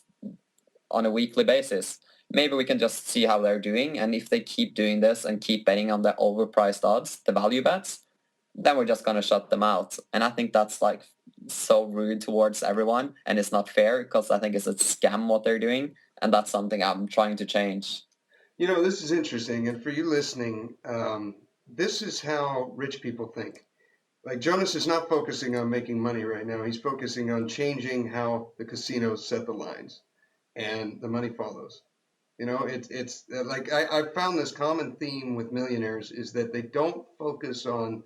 on a weekly basis, maybe we can just see how they're doing. And if they keep doing this and keep betting on the overpriced odds, the value bets, then we're just going to shut them out. And I think that's like so rude towards everyone. And it's not fair, because I think it's a scam what they're doing. And that's something I'm trying to change. You know, this is interesting. And for you listening, this is how rich people think. Like, Jonas is not focusing on making money right now. He's focusing on changing how the casinos set the lines, and the money follows. You know, it's like I found this common theme with millionaires is that they don't focus on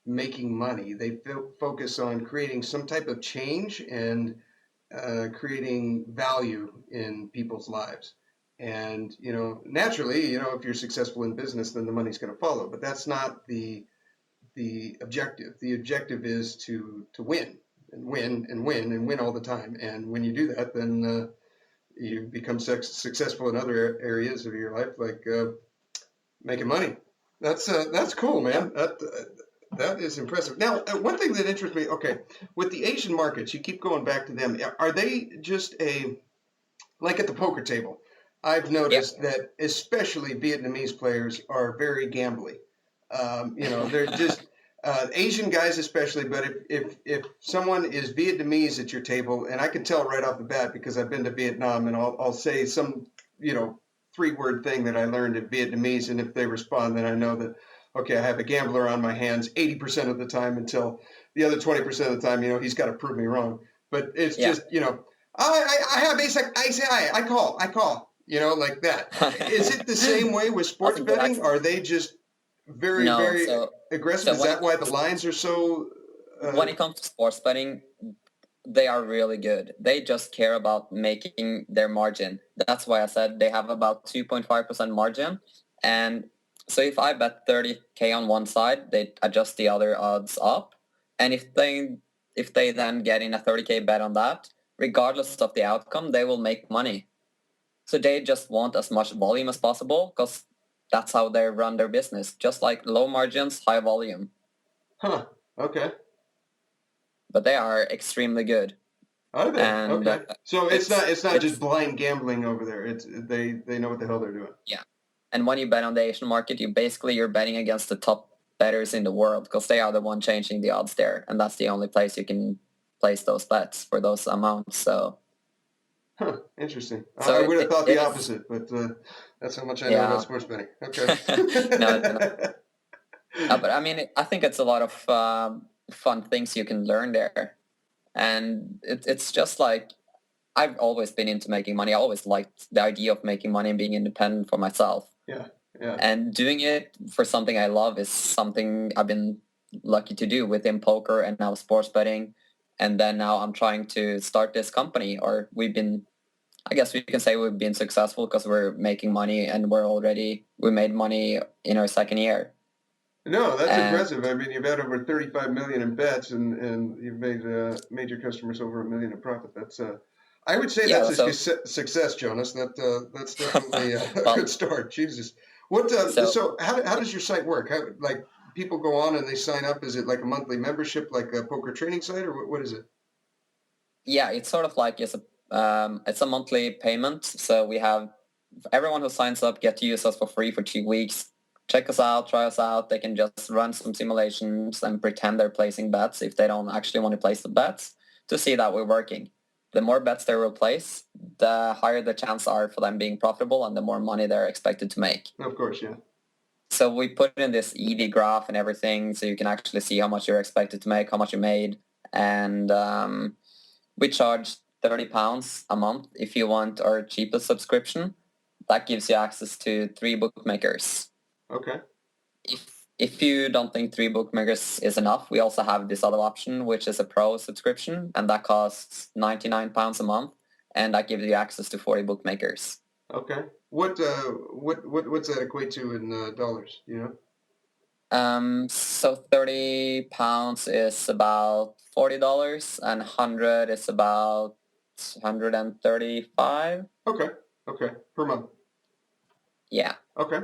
making money. They focus on creating some type of change and creating value in people's lives. And, you know, naturally, you know, if you're successful in business, then the money's going to follow. But that's not the objective. The objective is to win and win and win and win all the time. And when you do that, then you become successful in other areas of your life, like making money. That's cool, man. That is impressive. Now, one thing that interests me, okay, with the Asian markets, you keep going back to them. Are they just like at the poker table? I've noticed that especially Vietnamese players are very gambly. You know, they're just Asian guys especially, but if someone is Vietnamese at your table, and I can tell right off the bat because I've been to Vietnam, and I'll say some, you know, 3-word thing that I learned in Vietnamese, and if they respond, then I know that, okay, I have a gambler on my hands 80% of the time, until the other 20% of the time, you know, he's got to prove me wrong. But it's just, you know, I have ace high, I call, you know, like that. Is it the same way with sports betting? Are they just very aggressive? Is that why the lines are so... when it comes to sports betting, they are really good. They just care about making their margin. That's why I said they have about 2.5% margin. And so if I bet 30K on one side, they adjust the other odds up. And if they then get in a 30K bet on that, regardless of the outcome, they will make money. So they just want as much volume as possible, because that's how they run their business. Just like low margins, high volume. Huh. Okay. but they are extremely good. Are they? And Okay. So it's not just it's blind gambling over there. It's they know what the hell they're doing. yeah. And when you bet on the Asian market, you're betting against the top bettors in the world because they are the one changing the odds there, and that's the only place you can place those bets for those amounts. So, Interesting. so I would have thought it the is, opposite, but that's how much I know about yeah. sports betting. Okay. No. But I mean, I think it's a lot of fun things you can learn there, and it's just like I've always been into making money. I always liked the idea of making money and being independent for myself. Yeah. Yeah. And doing it for something I love is something I've been lucky to do within poker and now sports betting. And then now I'm trying to start this company, or I guess we can say we've been successful because we're making money and we made money in our second year. No, that's And impressive. I mean, you've had over 35 million in bets, and you've made your customers over $1 million in profit. That's I would say yeah, that's a so, success, Jonas. That's definitely a well, good start. Jesus, what? so So how does your site work? How, like, people go on and they sign up? Is it like a monthly membership, like a poker training site, or what is it? yeah, it's sort of like it's a monthly payment. So we have everyone who signs up get to use us for free for 2 weeks. Check us out, try us out. They can just run some simulations and pretend they're placing bets if they don't actually want to place the bets to see that we're working. The more bets they will place, the higher the chance are for them being profitable and the more money they're expected to make. Of course, yeah. So we put in this EV graph and everything so you can actually see how much you're expected to make, how much you made. And we charge £30 a month if you want our cheapest subscription. That gives you access to 3 bookmakers. Okay. If you don't think 3 bookmakers is enough, we also have this other option, which is a pro subscription, and that costs £99 a month, and that gives you access to 40 bookmakers. Okay. What's that equate to in dollars? You know? So £30 is about $40, and 100 is about 135. Okay. Okay. Per month. Yeah. Okay.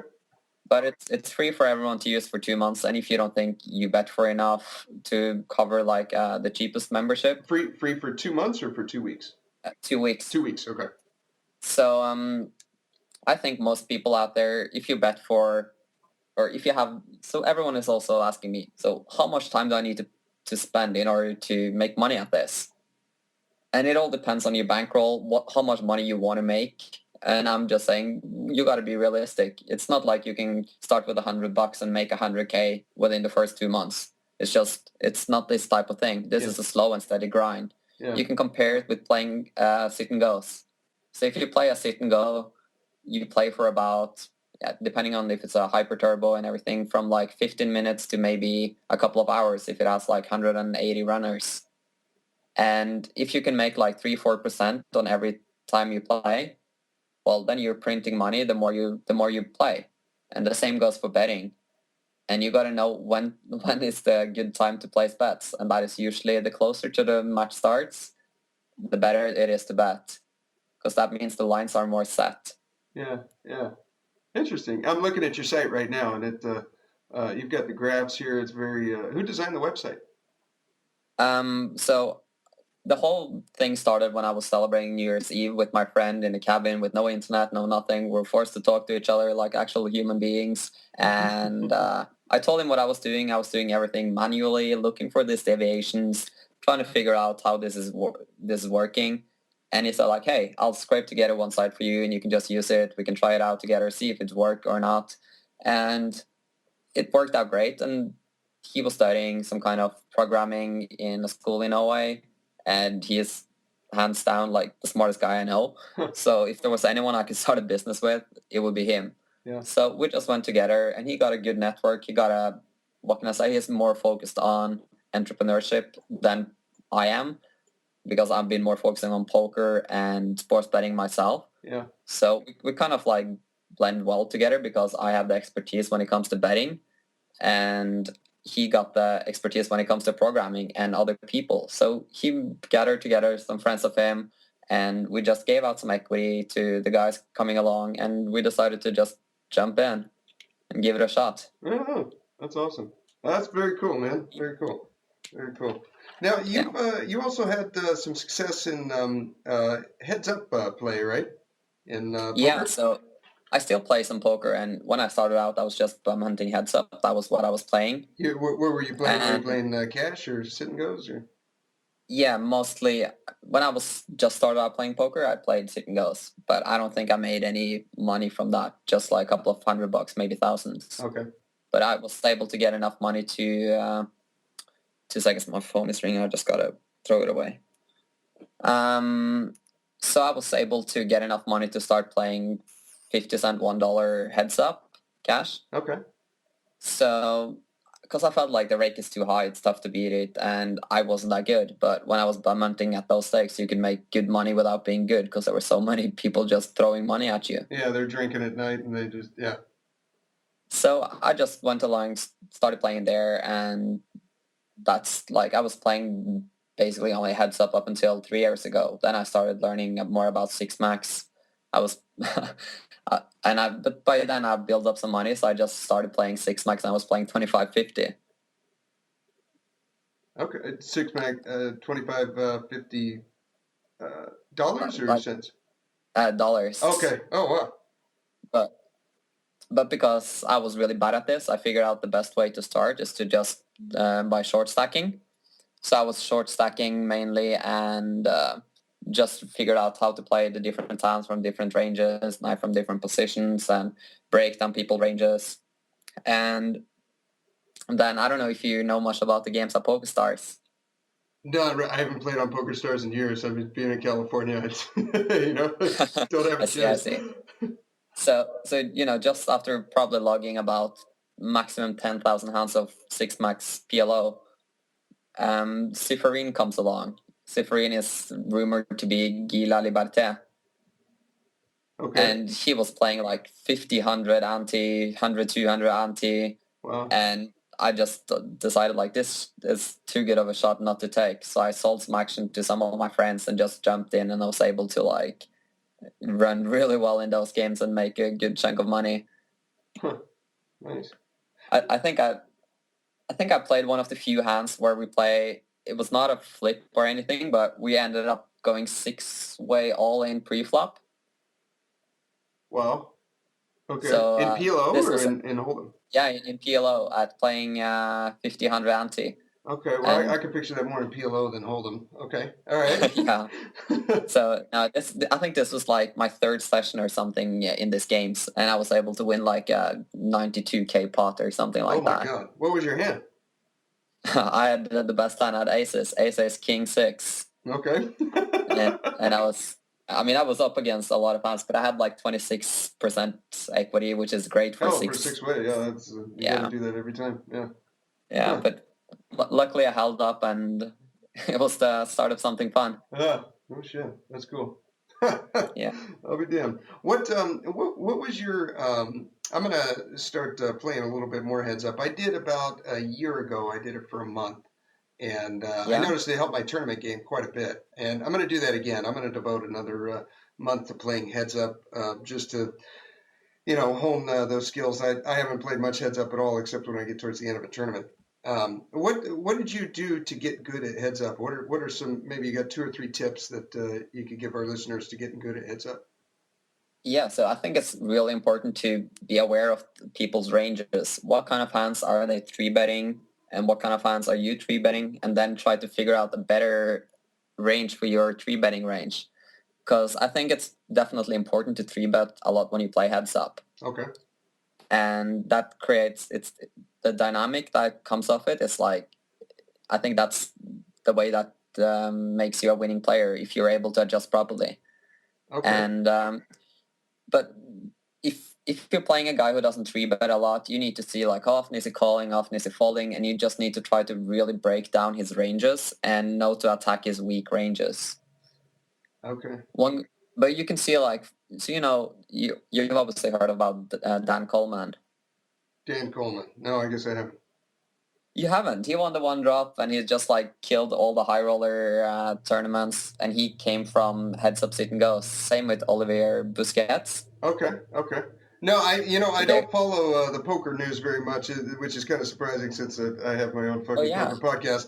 But it's free for everyone to use for 2 months, and if you don't think you bet for enough to cover like the cheapest membership, Free for 2 months or for 2 weeks? 2 weeks. 2 weeks. Okay. So I think most people out there, if you bet for, or if you have, so everyone is also asking me, so how much time do I need to spend in order to make money at this? And it all depends on your bankroll, how much money you want to make. And I'm just saying, you got to be realistic. It's not like you can start with $100 and make 100K within the first 2 months. It's not this type of thing. This is a slow and steady grind. Yeah. You can compare it with playing sit and goes. So if you play a sit and go, you play for about, depending on if it's a hyper turbo and everything, from like 15 minutes to maybe a couple of hours if it has like 180 runners. And if you can make like 3-4% on every time you play, well, then you're printing money the more you play. And the same goes for betting. And you got to know when is the good time to place bets. And that is usually the closer to the match starts, the better it is to bet. Because that means the lines are more set. Yeah, yeah. Interesting. I'm looking at your site right now, and you've got the graphs here. It's very. Who designed the website? So the whole thing started when I was celebrating New Year's Eve with my friend in a cabin with no internet, no nothing. We're forced to talk to each other like actual human beings. And I told him what I was doing. I was doing everything manually, looking for these deviations, trying to figure out how this is working. And he said like, hey, I'll scrape together one site for you and you can just use it. We can try it out together, see if it's worked or not. And it worked out great. And he was studying some kind of programming in a school in Norway. And he is hands down like the smartest guy I know. So if there was anyone I could start a business with, it would be him. Yeah. So we just went together and he got a good network. He got what can I say? He's more focused on entrepreneurship than I am because I've been more focusing on poker and sports betting myself. Yeah. So we kind of like blend well together because I have the expertise when it comes to betting and he got the expertise when it comes to programming and other people. So he gathered together some friends of him and we just gave out some equity to the guys coming along and we decided to just jump in and give it a shot. Oh, that's awesome. That's very cool, man. Very cool. Very cool. Now Yeah. you also had some success in heads up play, right? In Yeah, poker. so I still play some poker, and when I started out, I was just bum hunting heads up. That was what I was playing. Where were you playing? Were you And playing cash or sit and goes or? yeah, mostly when I was just started out playing poker, I played sit and goes, but I don't think I made any money from that. Just like a couple of $100, maybe thousands. Okay. But I was able to get enough money to 2 seconds. My phone is ringing. I just gotta throw it away. So I was able to get enough money to start playing 50 cent $1 heads up cash. Okay. So, because I felt like the rake is too high, it's tough to beat it, and I wasn't that good. But when I was bum hunting at those stakes, you could make good money without being good because there were so many people just throwing money at you. Yeah, they're drinking at night and they just So I just went along, started playing there, and that's like I was playing basically only heads up until 3 years ago. Then I started learning more about six max. I was, but by then I built up some money, so I just started playing six max. And I was playing 25.50. Okay. Six mag 25 $50 dollars or Like cents. dollars. Okay. Oh wow. But but because I was really bad at this, I figured out the best way to start is to just buy short stacking. So I was short stacking mainly and just figured out how to play the different hands from different ranges, knife from different positions, and break down people ranges. And then I don't know if you know much about the games at PokerStars. No, I haven't played on Poker Stars in years. I've been being in California. It's, don't have I a see, I chance. see. So just after probably logging about maximum 10,000 hands of six max PLO, Ciferin comes along. Ciferin is rumored to be Guy La Liberté. Okay. And he was playing like 50, 100 ante, 100, 200 ante. Wow. And I just decided like this is too good of a shot not to take. So I sold some action to some of my friends and just jumped in, and I was able to like run really well in those games and make a good chunk of money. Huh. Nice. I think I played one of the few hands where we play. It was not a flip or anything, but we ended up going 6-way all in pre-flop. Wow. Okay. So In PLO this or was in Hold'em? yeah in PLO at playing 50, 100 ante. Okay. Well, I And can picture that more in PLO than Hold'em. Okay. All right. yeah, so I think this was like my third session or something in this games, and I was able to win like a 92K pot or something Oh like my that. God. What was your hand? I had the best hand at aces, king six, Okay. and I was up against a lot of hands, but I had like 26% equity, which is great for Oh, for six. 6-way. Yeah, that's you got to do that every time. Yeah. Yeah, Huh. but luckily I held up, and it was the start of something fun. Oh shit. That's cool. Yeah. I'll be damned. What was your I'm gonna start playing a little bit more heads up. I did about a year ago. I did it for a month, and I Yeah. noticed it helped my tournament game quite a bit. And I'm gonna do that again. I'm gonna devote another month to playing heads up, just to hone those skills. I haven't played much heads up at all, except when I get towards the end of a tournament. What did you do to get good at heads up? What are some, maybe you got 2 or 3 tips that you could give our listeners to getting good at heads up? Yeah, so I think it's really important to be aware of people's ranges. What kind of hands are they three betting, and what kind of hands are you three betting, and then try to figure out a better range for your three betting range. Because I think it's definitely important to three bet a lot when you play heads up, Okay. and that creates the dynamic that comes off it. It's like I think that's the way that makes you a winning player if you're able to adjust properly. Okay. And but if you're playing a guy who doesn't three bet a lot, you need to see like how often is he calling, how often is he folding, and you just need to try to really break down his ranges and know to attack his weak ranges. Okay. But you can see like you've obviously heard about Dan Coleman. Dan Coleman. No, I guess I haven't. You haven't. He won the one drop, and he just like killed all the high roller tournaments, and he came from heads up sit and go. Same with Olivier Busquets. Okay. Okay. No, I They're- don't follow the poker news very much, which is kind of surprising since I have my own fucking yeah. poker podcast.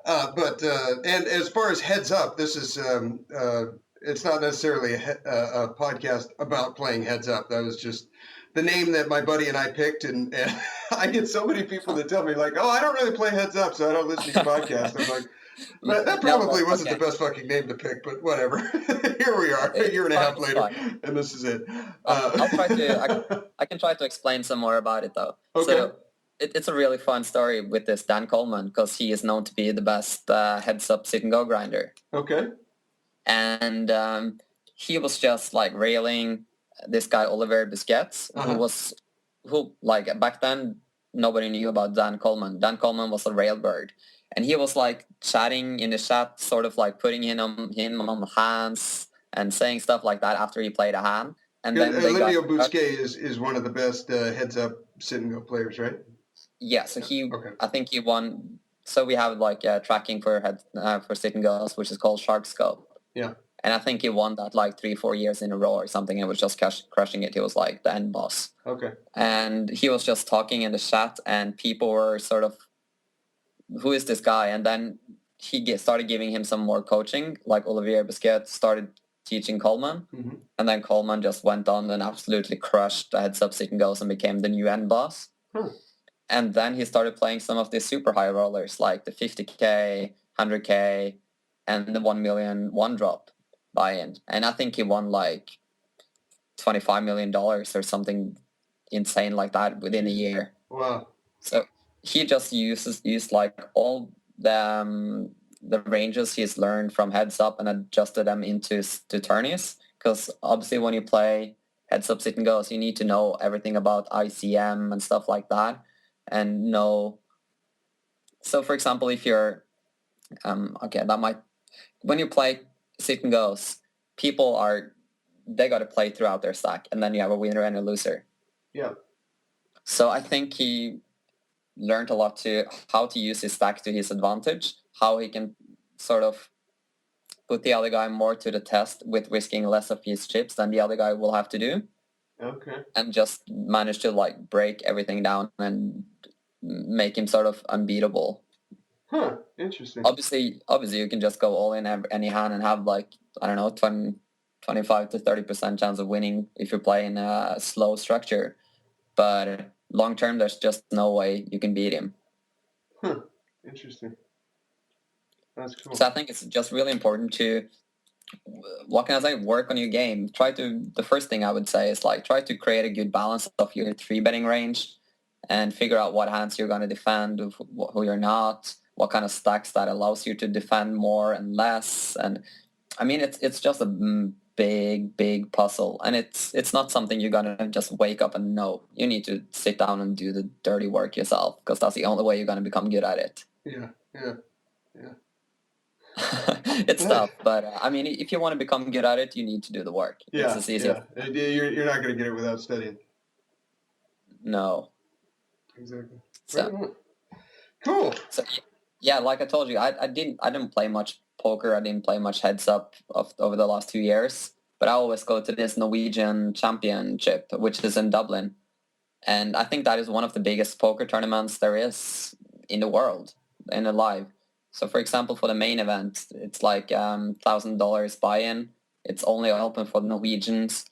And as far as Heads Up, this is it's not necessarily a podcast about playing Heads Up. That was just the name that my buddy and I picked, and I get so many people that tell me like, "Oh, I don't really play Heads Up, so I don't listen to your podcast." I'm like, that probably wasn't the best fucking name to pick, but whatever. Here we are, a year and a half later, and this is it. I'll try to. I can try to explain some more about it though. Okay. So it's a really fun story with this Dan Coleman because he is known to be the best heads-up sit-and-go grinder. Okay. And he was just like railing this guy Olivier Busquets, who like back then nobody knew about Dan Coleman. Dan Coleman was a railbird, and he was like chatting in the chat, sort of like putting him on hands and saying stuff like that after he played a hand. And then Olivier Busquets is one of the best heads-up sit-and-go players, right? Yeah, so I think he won. So we have like tracking for sit-and-goes, which is called Shark Scope. Yeah. And I think he won that like 3-4 years in a row or something. And was just crushing it. He was like the end boss. Okay. And he was just talking in the chat, and people were sort of, who is this guy? And then he started giving him some more coaching. Like Olivier Busquets started teaching Coleman. Mm-hmm. And then Coleman just went on and absolutely crushed the heads-up sit-and-goes and became the new end boss. And then he started playing some of these super high rollers like the 50K, 100K, and the 1 million one drop buy-in. And I think he won like $25 million or something insane like that within a year. Wow. So he just used like all the ranges he's learned from heads up and adjusted them into tourneys. Because obviously when you play heads up sit and goes, you need to know everything about ICM and stuff like that. And know, so for example, if you're, when you play sit and goes, they got to play throughout their stack, and then you have a winner and a loser. Yeah. So I think he learned a lot to how to use his stack to his advantage, how he can sort of put the other guy more to the test with risking less of his chips than the other guy will have to do. Okay. And just manage to like break everything down and make him sort of unbeatable. Huh. Interesting. Obviously you can just go all in any hand and have like, I don't know, 25 to 30% chance of winning if you play in a slow structure. But long term, there's just no way you can beat him. Huh. Interesting. That's cool. So I think it's just really important to, what can I say, work on your game. The first thing I would say is like, try to create a good balance of your 3-betting range and figure out what hands you're going to defend, who you're not, what kind of stacks that allows you to defend more and less. And I mean, it's just a big puzzle, and it's not something you're going to just wake up and know. You need to sit down and do the dirty work yourself, because that's the only way you're going to become good at it. Yeah. It's tough, but I mean, if you want to become good at it, you need to do the work. Yeah, it's easy. Yeah. You're not going to get it without studying. No. Exactly. So, cool. So, yeah, like I told you, I didn't play much poker. I didn't play much heads up over the last 2 years. But I always go to this Norwegian championship, which is in Dublin. And I think that is one of the biggest poker tournaments there is in the world, in alive. So, for example, for the main event, it's like $1,000 buy-in. It's only open for the Norwegians.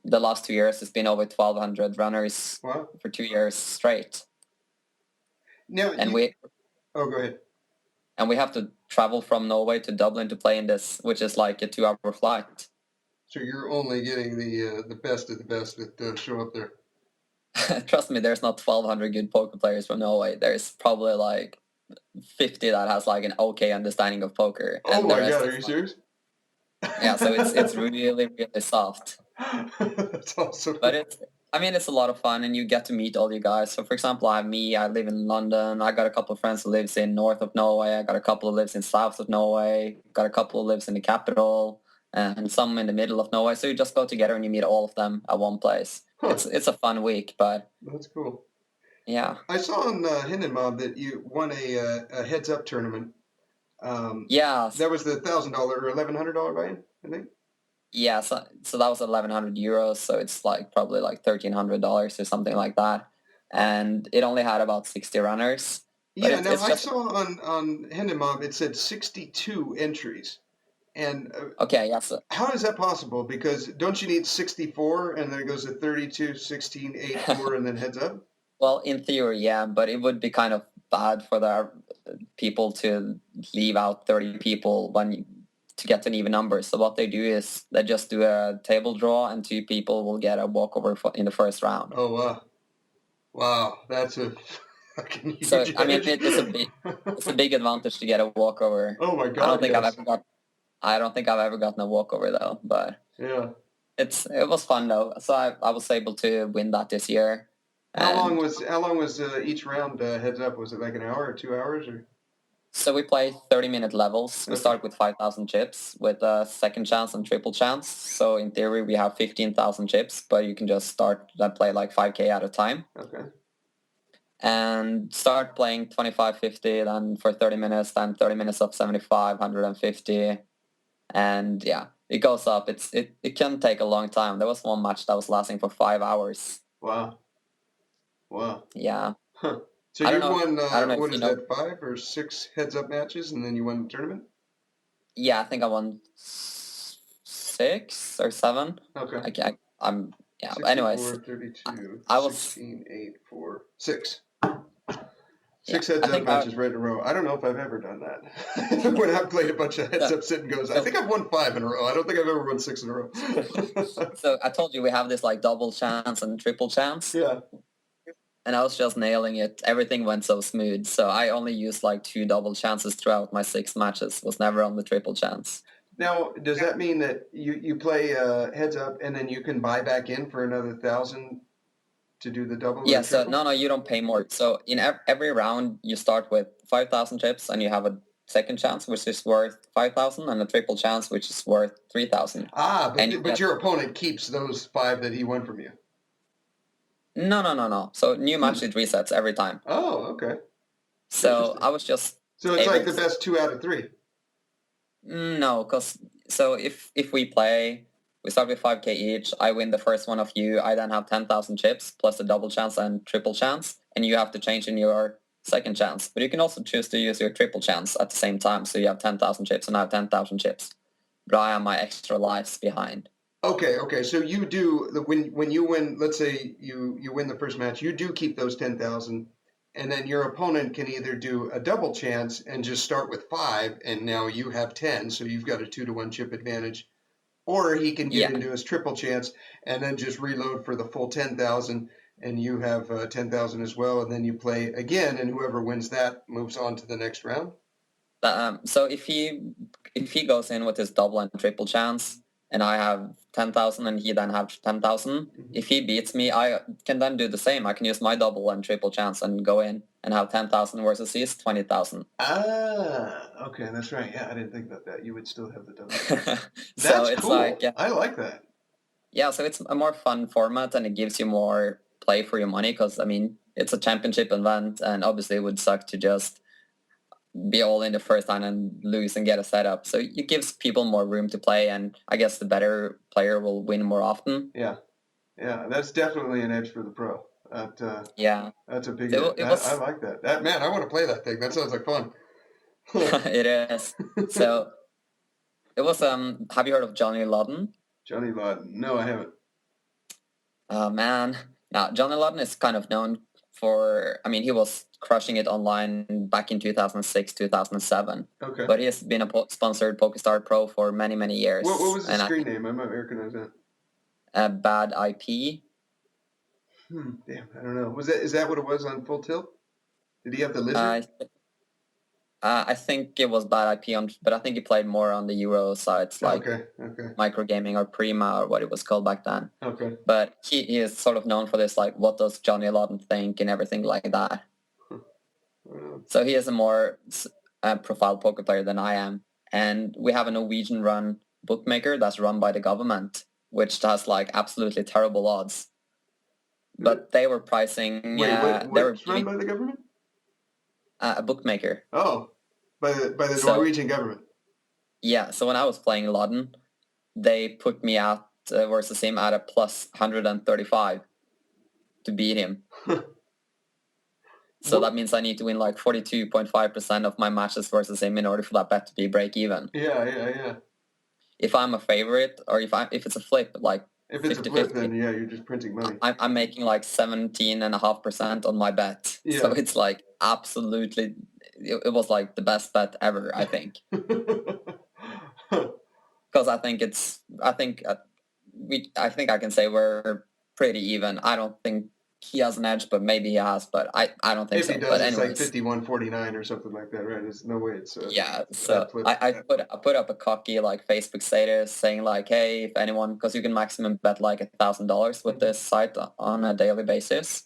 The last 2 years, it's been over 1,200 runners for 2 years straight. Now, go ahead. And we have to travel from Norway to Dublin to play in this, which is like a 2-hour flight. So you're only getting the best of the best that show up there. Trust me, there's not 1,200 good poker players from Norway. There's probably like 50 that has like an okay understanding of poker. Oh my God, are you serious? Yeah, so it's really, really soft. That's awesome. But it's a lot of fun, and you get to meet all you guys. So, for example, I live in London. I got a couple of friends who lives in north of Norway. I got a couple who lives in south of Norway. Got a couple who lives in the capital, and some in the middle of Norway. So you just go together and you meet all of them at one place. Huh. It's a fun week, but... That's cool. Yeah. I saw on Hidden Mob that you won a heads-up tournament. Yeah. That was the $1,000 or $1,100 buy-in, I think? Yeah, so that was 1,100 euros, so it's like probably like $1,300 or something like that. And it only had about 60 runners. But Yeah, now it's I just saw on Hendimob it said 62 entries. And okay. Yeah, so how is that possible? Because don't you need 64 and then it goes to 32, 16, 8, 4, and then heads up? well, in theory, yeah, but it would be kind of bad for the people to leave out 30 people to get an even number. So what they do is they just do a table draw, and 2 people will get a walkover in the first round. Oh, wow. Wow, that's a fucking So huge I mean, edge. it's a big advantage to get a walkover. Oh my I don't God, think yes. I don't think I've ever gotten a walkover though, but Yeah. it was fun though. So I was able to win that this year. And How long was each round heads up? Was it like an hour or 2 hours or? so we play 30-minute levels. We Okay. start with 5,000 chips with a second chance and triple chance. So in theory, we have 15,000 chips, but you can just start and play like 5K at a time. Okay. And start playing 25, 50, then for 30 minutes, then 30 minutes of 75, 150. And yeah, it goes up. It can take a long time. There was one match that was lasting for 5 hours. Wow. Wow. Yeah. Huh. So I don't you know. won, I don't know if what you is know. that, 5 or 6 heads up matches and then you won the tournament? Yeah, I think I won 6 or 7. Okay. I'm yeah. Anyways, 64, 32, I was 16, 8, 4, 6. yeah. Six heads I up think I matches right in a row. I don't know if I've ever done that. When I've played a bunch of heads so, up sit and goes, I think I've won 5 in a row. I don't think I've ever won 6 in a row. so I told you we have this like double chance and triple chance, Yeah. and I was just nailing it. Everything went so smooth. So I only used like 2 double chances throughout my 6 matches. Was never on the triple chance. Now, does that mean that you play heads up and then you can buy back in for another 1,000 to do the double or Yeah, the so triple? no, you don't pay more. So in every round, you start with 5,000 chips, and you have a second chance, which is worth 5,000, and a triple chance, which is worth 3,000. Ah, And you but get your opponent keeps those 5 that he won from you. no. So new match, Hmm. it resets every time. Oh, okay. So Interesting. I was just So it's able like the to best 2 out of 3. no, because so if we play, we start with 5K each. I win the first one of you. I then have 10,000 chips plus a double chance and triple chance, and you have to change in your second chance. But you can also choose to use your triple chance at the same time. So you have 10,000 chips and I have 10,000 chips. But I am my extra lives behind. Okay. So you do when you win. Let's say you win the first match, you do keep those 10,000, and then your opponent can either do a double chance and just start with 5, and now you have 10, so you've got a 2-to-1 chip advantage, or he can get Yeah. into his triple chance and then just reload for the full 10,000, and you have 10,000 as well, and then you play again, and whoever wins that moves on to the next round. So if he goes in with his double and triple chance, and I have 10,000 and he then have 10,000, if he beats me, I can then do the same. I can use my double and triple chance and go in and have 10,000 versus his 20,000. Ah, okay, that's right. Yeah, I didn't think about that. You would still have the double. So That's it's cool. like I like that. yeah, so it's a more fun format, and it gives you more play for your money because I mean it's a championship event, and obviously it would suck to just be all in the first time and lose and get a setup. So it gives people more room to play, and I guess the better player will win more often. Yeah, that's definitely an edge for the pro. Yeah, That's a big so edge. it I was like that. That man, I want to play that thing. That sounds like fun. it is. So it was have you heard of Johnny Lawden? Johnny Lawden. No, I haven't. Man, now Johnny Lawden is kind of known for, I mean, he was crushing it online back in 2006, 2007. Okay. But he has been a sponsored PokerStar Pro for many, many years. What was the and screen name? I might recognize that. Bad IP. Damn, I don't know. Is that what it was on Full Tilt? Did he have the lizard? I think it was Bad IP, but I think he played more on the Euro sites like Okay. Microgaming or Prima or what it was called back then. Okay. But he is sort of known for this, like, what does Johnny Lawden think and everything like that. So he is a more profile poker player than I am. And we have a Norwegian run bookmaker that's run by the government, which has like absolutely terrible odds. But they were pricing. Wait, they were what's run by the government? A bookmaker. Oh, by the Norwegian government. Yeah. So when I was playing Lawden, they put me out versus him at a plus 135 to beat him. So that means I need to win like 42.5% of my matches versus him in order for that bet to be break even. Yeah. If I'm a favorite, or if it's a flip, like if it's 50, a flip, 50, then yeah, you're just printing money. I'm making like 17.5% on my bet. Yeah. So it's like absolutely, it was like the best bet ever, I think. Because I think I can say we're pretty even. I don't think he has an edge, but maybe he has, but I don't think if so. he does, But it's anyways, like 51-49 or something like that, right? There's no way it's yeah. a So bad flip. I put up a cocky like Facebook status saying like, hey, if anyone, because you can maximum bet like $1,000 with this site on a daily basis.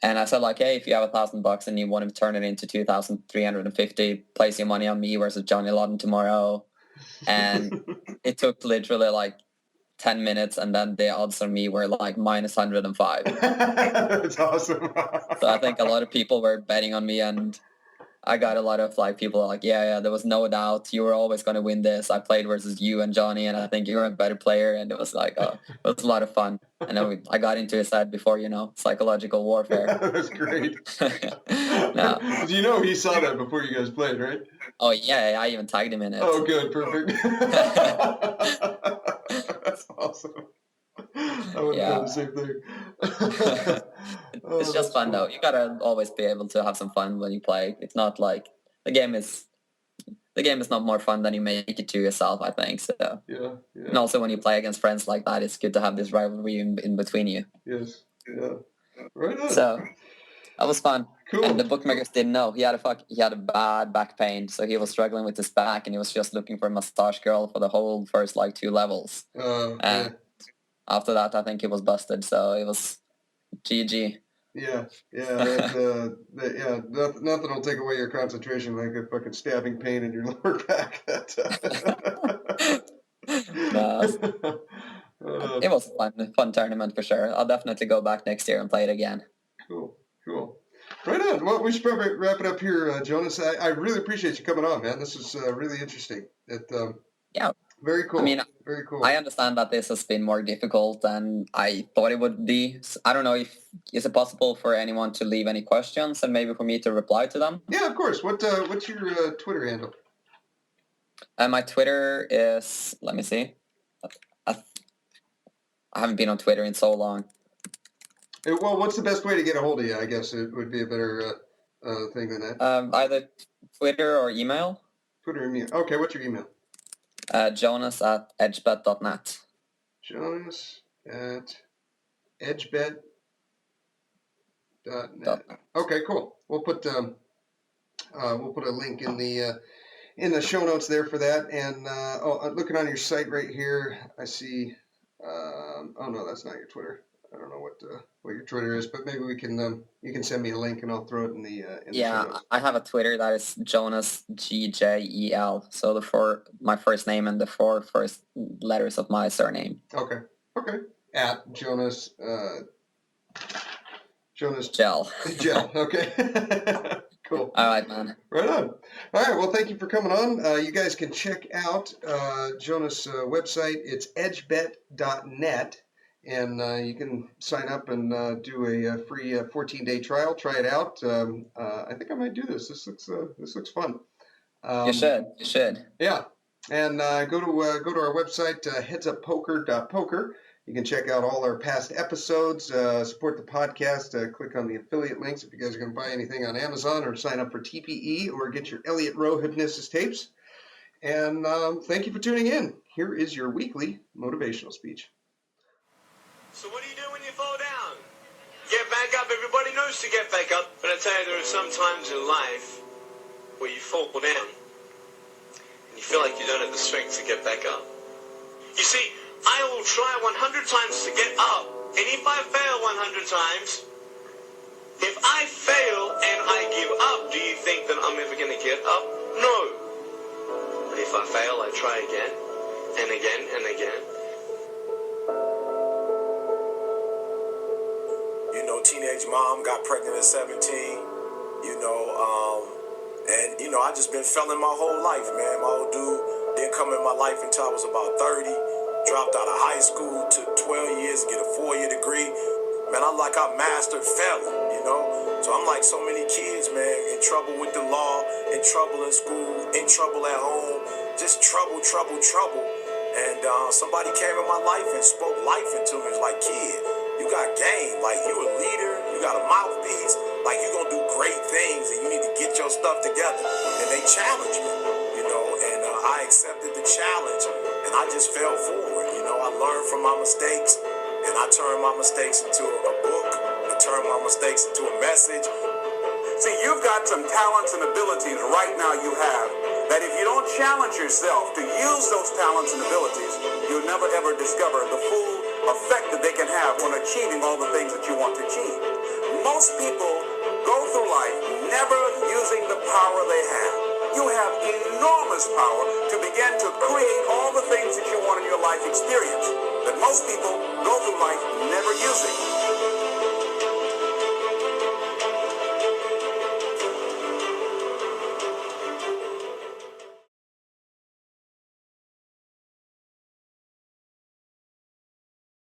And I said like, hey, if you have $1,000 and you want to turn it into 2,350, place your money on me versus Johnny Lawton tomorrow. And it took literally like 10 minutes, and then the odds on me were like minus 105. That's awesome. So I think a lot of people were betting on me, and I got a lot of like people like, yeah, there was no doubt you were always going to win this. I played versus you and Johnny, and I think you were a better player. And it was like, it was a lot of fun. And then I got into his head before, psychological warfare. That's great. No. You know he saw that before you guys played, right? Oh, yeah, I even tagged him in it. Oh, good, perfect. That's awesome. I would have done the same thing. It's just fun, though. You gotta always be able to have some fun when you play. It's not like the game is not more fun than you make it to yourself, I think. So yeah. And also when you play against friends like that, it's good to have this rivalry in between you. Yes. Yeah. Right on. So that was fun. Cool. And the bookmakers didn't know. He had a bad back pain, so he was struggling with his back, and he was just looking for a massage girl for the whole first like 2 levels. And after that, I think he was busted. So it was GG. Yeah. Nothing will take away your concentration like a fucking stabbing pain in your lower back. It was a fun tournament for sure. I'll definitely go back next year and play it again. Cool. Right on. Well, we should probably wrap it up here, Jonas. I really appreciate you coming on, man. This is really interesting. Yeah. Very cool. I mean, very cool. I understand that this has been more difficult than I thought it would be. I don't know is it possible for anyone to leave any questions and maybe for me to reply to them? Yeah, of course. What's your Twitter handle? My Twitter is, let me see. I haven't been on Twitter in so long. Well, what's the best way to get a hold of you? I guess it would be a better thing than that. Either Twitter or email. Twitter or email. Okay, what's your email? Jonas@edgebet.net. Jonas@edgebet.net. Okay, cool. We'll put a link in the show notes there for that. And looking on your site right here, I see. Oh no, that's not your Twitter. I don't know what your Twitter is, but maybe we can you can send me a link and I'll throw it in the show notes. I have a Twitter that is Jonas GJEL. So my first name and the 4 first letters of my surname. Okay. At Jonas Gel. Okay. Cool. All right, man. Right on. All right. Well, thank you for coming on. You guys can check out Jonas' website. It's edgebet.net. And you can sign up and do a free 14-day trial. Try it out. I think I might do this. This looks fun. You should. Yeah. And go to our website, headsuppoker.poker. You can check out all our past episodes, support the podcast, click on the affiliate links if you guys are going to buy anything on Amazon or sign up for TPE or get your Elliot Rowe hypnosis tapes. And thank you for tuning in. Here is your weekly motivational speech. So what do you do when you fall down? Get back up. Everybody knows to get back up. But I tell you, there are some times in life where you fall down and you feel like you don't have the strength to get back up. You see, I will try 100 times to get up, and if I fail 100 times, if I fail and I give up, do you think that I'm ever going to get up? No. But if I fail, I try again and again and again. Teenage mom got pregnant at 17, I just been failing my whole life, man. My old dude didn't come in my life until I was about 30, dropped out of high school, took 12 years to get a 4-year degree, man, I mastered failing, you know? So I'm like so many kids, man, in trouble with the law, in trouble in school, in trouble at home, just trouble. And somebody came in my life and spoke life into me. It was like, kid, you got game. Like, you a leader, you got a mouthpiece. Like, you gonna do great things, and you need to get your stuff together. And they challenged me, you know, and I accepted the challenge, and I just fell forward, you know. I learned from my mistakes, and I turned my mistakes into a book. I turned my mistakes into a message. See, you've got some talents and abilities right now you have that if you don't challenge yourself to use those talents and abilities, you'll never ever discover the full effect that they can have when achieving all the things that you want to achieve. Most people go through life never using the power they have. You have enormous power to begin to create all the things that you want in your life experience that most people go through life never using.